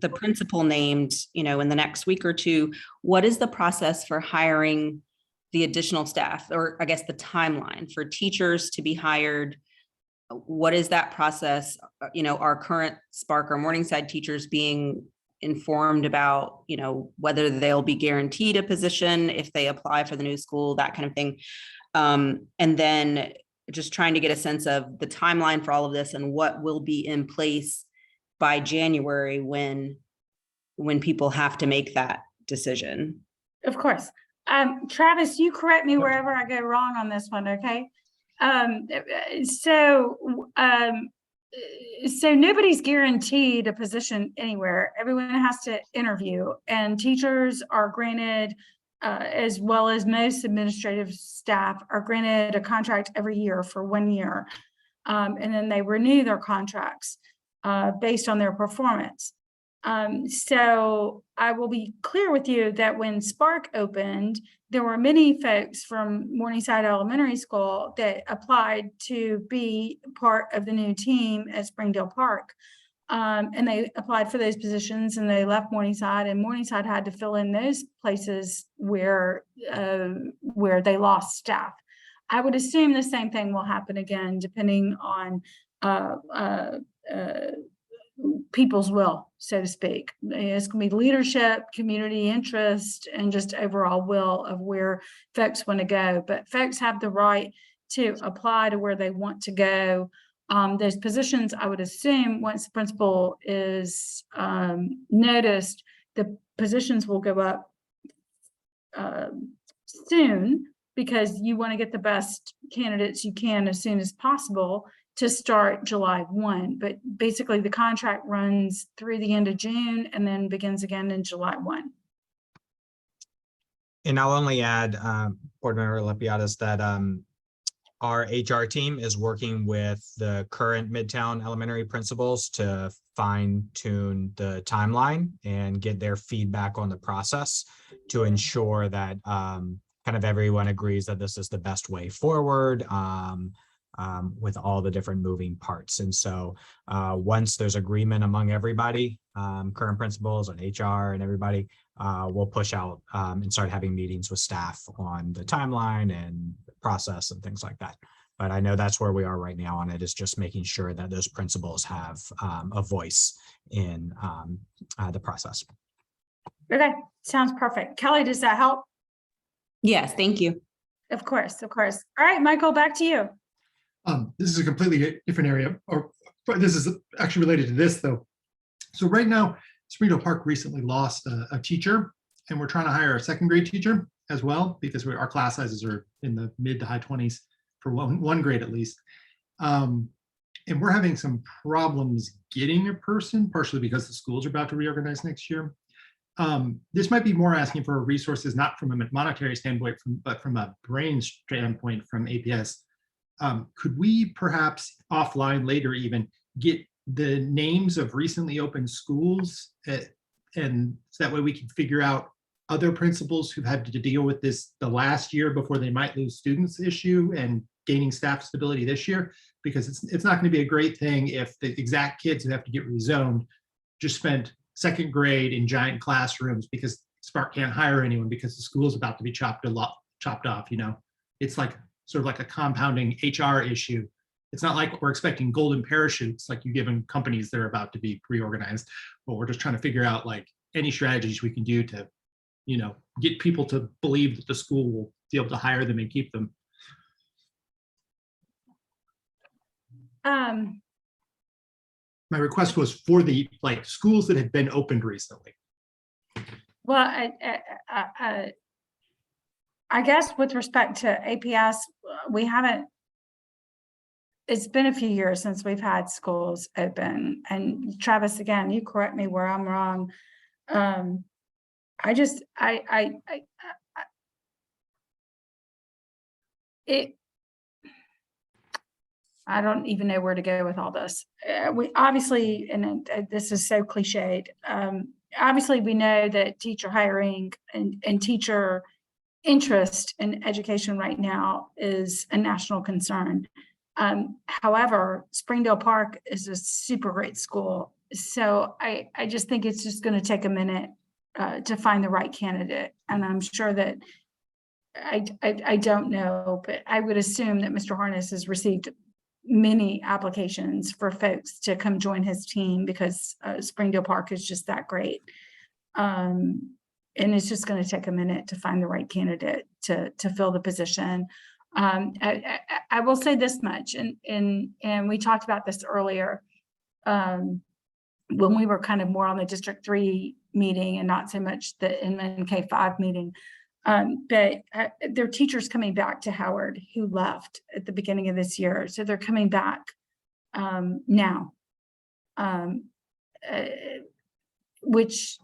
the principal named, in the next week or two. What is the process for hiring the additional staff, or I guess the timeline for teachers to be hired? What is that process? Our current Spark or Morningside teachers being informed about, whether they'll be guaranteed a position if they apply for the new school, that kind of thing. And then just trying to get a sense of the timeline for all of this and what will be in place by January when people have to make that decision. Of course. Travis, you correct me wherever I go wrong on this one, okay? So nobody's guaranteed a position anywhere. Everyone has to interview, and teachers are granted, as well as most administrative staff, are granted a contract every year for 1 year. And then they renew their contracts based on their performance. So I will be clear with you that when Spark opened, there were many folks from Morningside Elementary School that applied to be part of the new team at Springdale Park. And they applied for those positions and they left Morningside, and Morningside had to fill in those places where they lost staff. I would assume the same thing will happen again, depending on people's will, so to speak. It's going to be leadership, community interest, and just overall will of where folks want to go. But folks have the right to apply to where they want to go. Those positions, I would assume, once the principal is noticed, the positions will go up soon, because you want to get the best candidates you can as soon as possible to start July 1. But basically the contract runs through the end of June and then begins again in July 1. And I'll only add, Board Member Olympiadis, that our HR team is working with the current Midtown Elementary principals to fine tune the timeline and get their feedback on the process to ensure that kind of everyone agrees that this is the best way forward. With all the different moving parts. And so once there's agreement among everybody, current principals and HR and everybody, we'll push out and start having meetings with staff on the timeline and the process and things like that. But I know that's where we are right now on it, is just making sure that those principals have a voice in the process. Okay, sounds perfect. Kelly, does that help? Yes, thank you. Of course, of course. All right, Michael, back to you. This is a completely different area, but this is actually related to this though. So right now, Springdale Park recently lost a teacher, and we're trying to hire a second grade teacher as well, because our class sizes are in the mid to high 20s for one grade at least. And we're having some problems getting a person, partially because the schools are about to reorganize next year. This might be more asking for resources, not from a monetary standpoint, but from a brain standpoint from APS. Could we perhaps offline later even get the names of recently opened schools, and so that way we can figure out other principals who've had to deal with this the last year before they might lose students issue, and gaining staff stability this year? Because it's not going to be a great thing if the exact kids who have to get rezoned just spent second grade in giant classrooms because Spark can't hire anyone because the school is about to be chopped off. It's like sort of like a compounding HR issue. It's not like we're expecting golden parachutes like you given companies that are about to be reorganized, but we're just trying to figure out like any strategies we can do to, get people to believe that the school will be able to hire them and keep them. My request was for the schools that had been opened recently. Well, I guess with respect to APS, we haven't, it's been a few years since we've had schools open. And Travis, again, you correct me where I'm wrong. I don't even know where to go with all this. We obviously, and this is so cliched, obviously we know that teacher hiring and teacher interest in education right now is a national concern. However, Springdale Park is a super great school. So I just think it's just going to take a minute to find the right candidate. And I'm sure that I don't know, but I would assume that Mr. Harness has received many applications for folks to come join his team because Springdale Park is just that great. And it's just going to take a minute to find the right candidate to fill the position. I will say this much, and we talked about this earlier when we were kind of more on the District 3 meeting and not so much the Inland K-5 meeting. But there are teachers coming back to Howard who left at the beginning of this year. So they're coming back now, which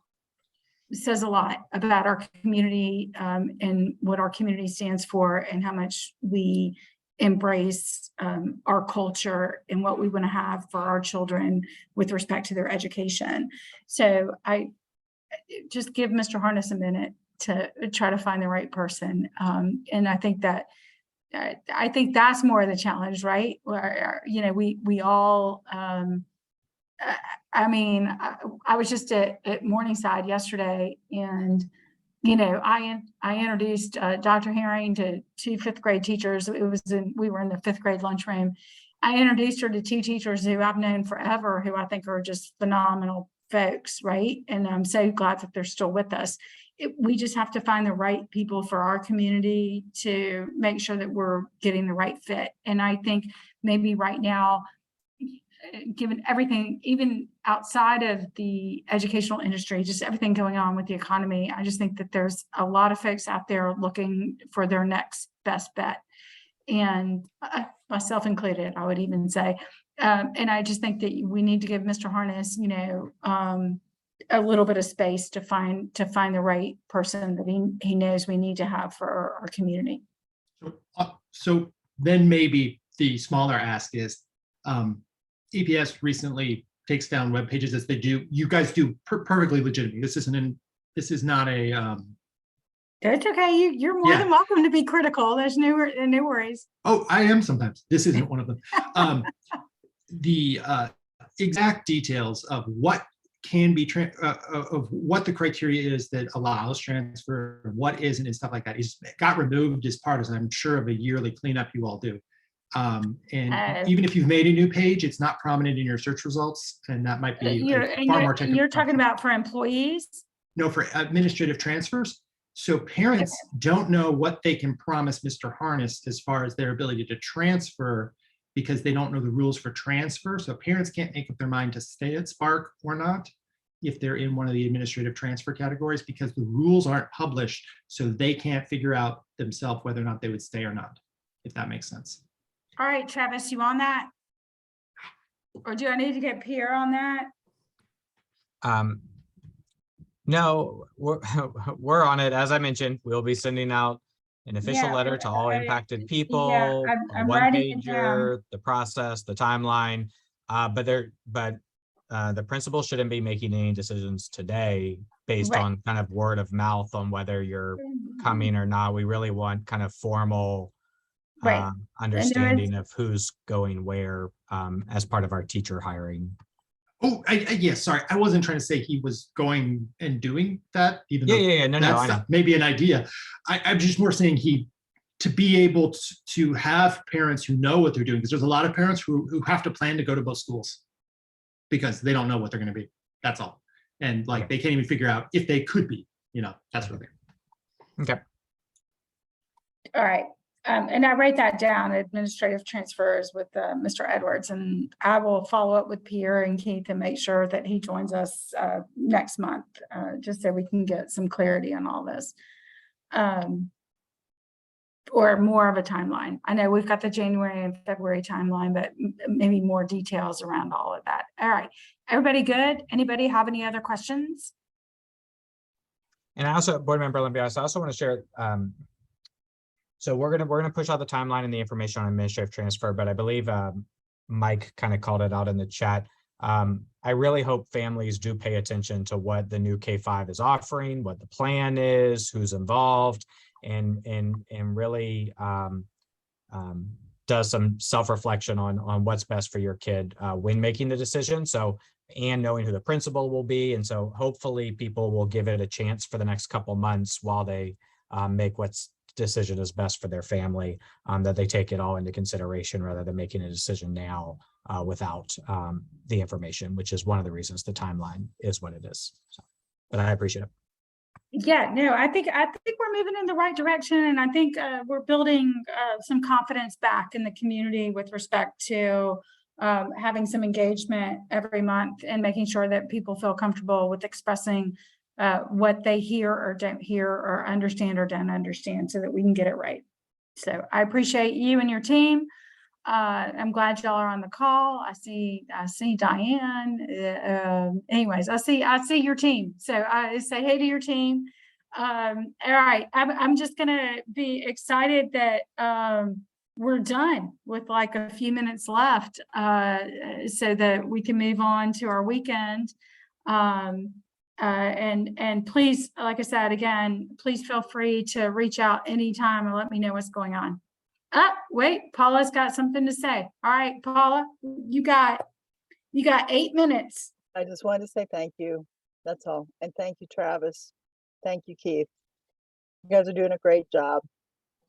says a lot about our community and what our community stands for and how much we embrace our culture and what we want to have for our children with respect to their education. So I just give Mr. Harness a minute to try to find the right person. And I think that's more of the challenge, right? Where, you know, we all, I mean, I was just at Morningside yesterday, and, you know, I introduced Dr. Herring to 2 5th grade teachers. We were in the 5th grade lunchroom. I introduced her to 2 teachers who I've known forever, who I think are just phenomenal folks, right? And I'm so glad that they're still with us. We just have to find the right people for our community to make sure that we're getting the right fit. And I think maybe right now, given everything, even outside of the educational industry, just everything going on with the economy, I just think that there's a lot of folks out there looking for their next best bet. And myself included, I would even say. And I just think that we need to give Mr. Harness, you know, a little bit of space to find the right person that he knows we need to have for our community. So then maybe the smaller ask is, EPS recently takes down web pages as they do. You guys do perfectly legitimately. This is not a. It's okay. You're more than welcome to be critical. There's no worries. Oh, I am sometimes. This isn't one of them. The exact details of what can be of what the criteria is that allows transfer, what isn't, and stuff like that. It got removed as part of, I'm sure, of a yearly cleanup you all do. And even if you've made a new page, it's not prominent in your search results, and that might be far more technical. You're talking about for employees? No, for administrative transfers. So parents don't know what they can promise Mr. Harness as far as their ability to transfer, because they don't know the rules for transfer. So parents can't make up their mind to stay at Spark or not if they're in one of the administrative transfer categories, because the rules aren't published, so they can't figure out themselves whether or not they would stay or not, if that makes sense. All right, Travis, you on that? Or do I need to get Pierre on that? No, we're on it. As I mentioned, we'll be sending out an official letter to all impacted people, I'm one writing it down. pager, the process, the timeline. But the principal shouldn't be making any decisions today based on kind of word of mouth on whether you're coming or not. We really want kind of formal understanding of who's going where as part of our teacher hiring. Oh, yes, sorry. I wasn't trying to say he was going and doing that, even though that's maybe an idea. I'm just more saying to be able to have parents who know what they're doing, because there's a lot of parents who have to plan to go to both schools because they don't know what they're going to be. That's all. And like, they can't even figure out if they could be, you know, that's what they're. Okay. All right. And I write that down, administrative transfers with Mr. Edwards, and I will follow up with Pierre and Keith and make sure that he joins us next month, just so we can get some clarity on all this. Or more of a timeline. I know we've got the January and February timeline, but maybe more details around all of that. All right, everybody good? Anybody have any other questions? And I also, Board Member Olympiadis, I also want to share, so we're gonna push out the timeline and the information on administrative transfer, but I believe Mike kind of called it out in the chat. I really hope families do pay attention to what the new K-5 is offering, what the plan is, who's involved, and really does some self-reflection on what's best for your kid when making the decision. So, and knowing who the principal will be. And so hopefully people will give it a chance for the next couple months while they make what's decision is best for their family, that they take it all into consideration rather than making a decision now without the information, which is one of the reasons the timeline is what it is. So, but I appreciate it. Yeah, no, I think we're moving in the right direction, and I think we're building some confidence back in the community with respect to having some engagement every month and making sure that people feel comfortable with expressing what they hear or don't hear or understand or don't understand, so that we can get it right. So I appreciate you and your team. I'm glad y'all are on the call. I see Diane. Anyways, I see your team. So I say hey to your team. All right, I'm just gonna be excited that we're done with like a few minutes left, so that we can move on to our weekend. And please, like I said, again, please feel free to reach out anytime and let me know what's going on. Wait, Paula's got something to say. All right, Paula, you got 8 minutes. I just wanted to say thank you. That's all. And thank you, Travis. Thank you, Keith. You guys are doing a great job.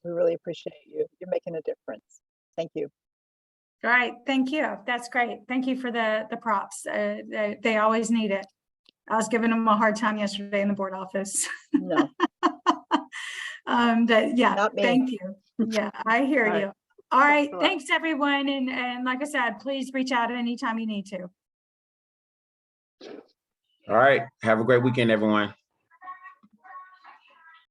We really appreciate you. You're making a difference. Thank you. All right, thank you. That's great. Thank you for the props. They always need it. I was giving them a hard time yesterday in the board office. No. But yeah, Not me. thank you. Yeah, I hear All right. you. All right, Thanks a lot. thanks everyone. And like I said, please reach out anytime you need to. All right. Have a great weekend, everyone.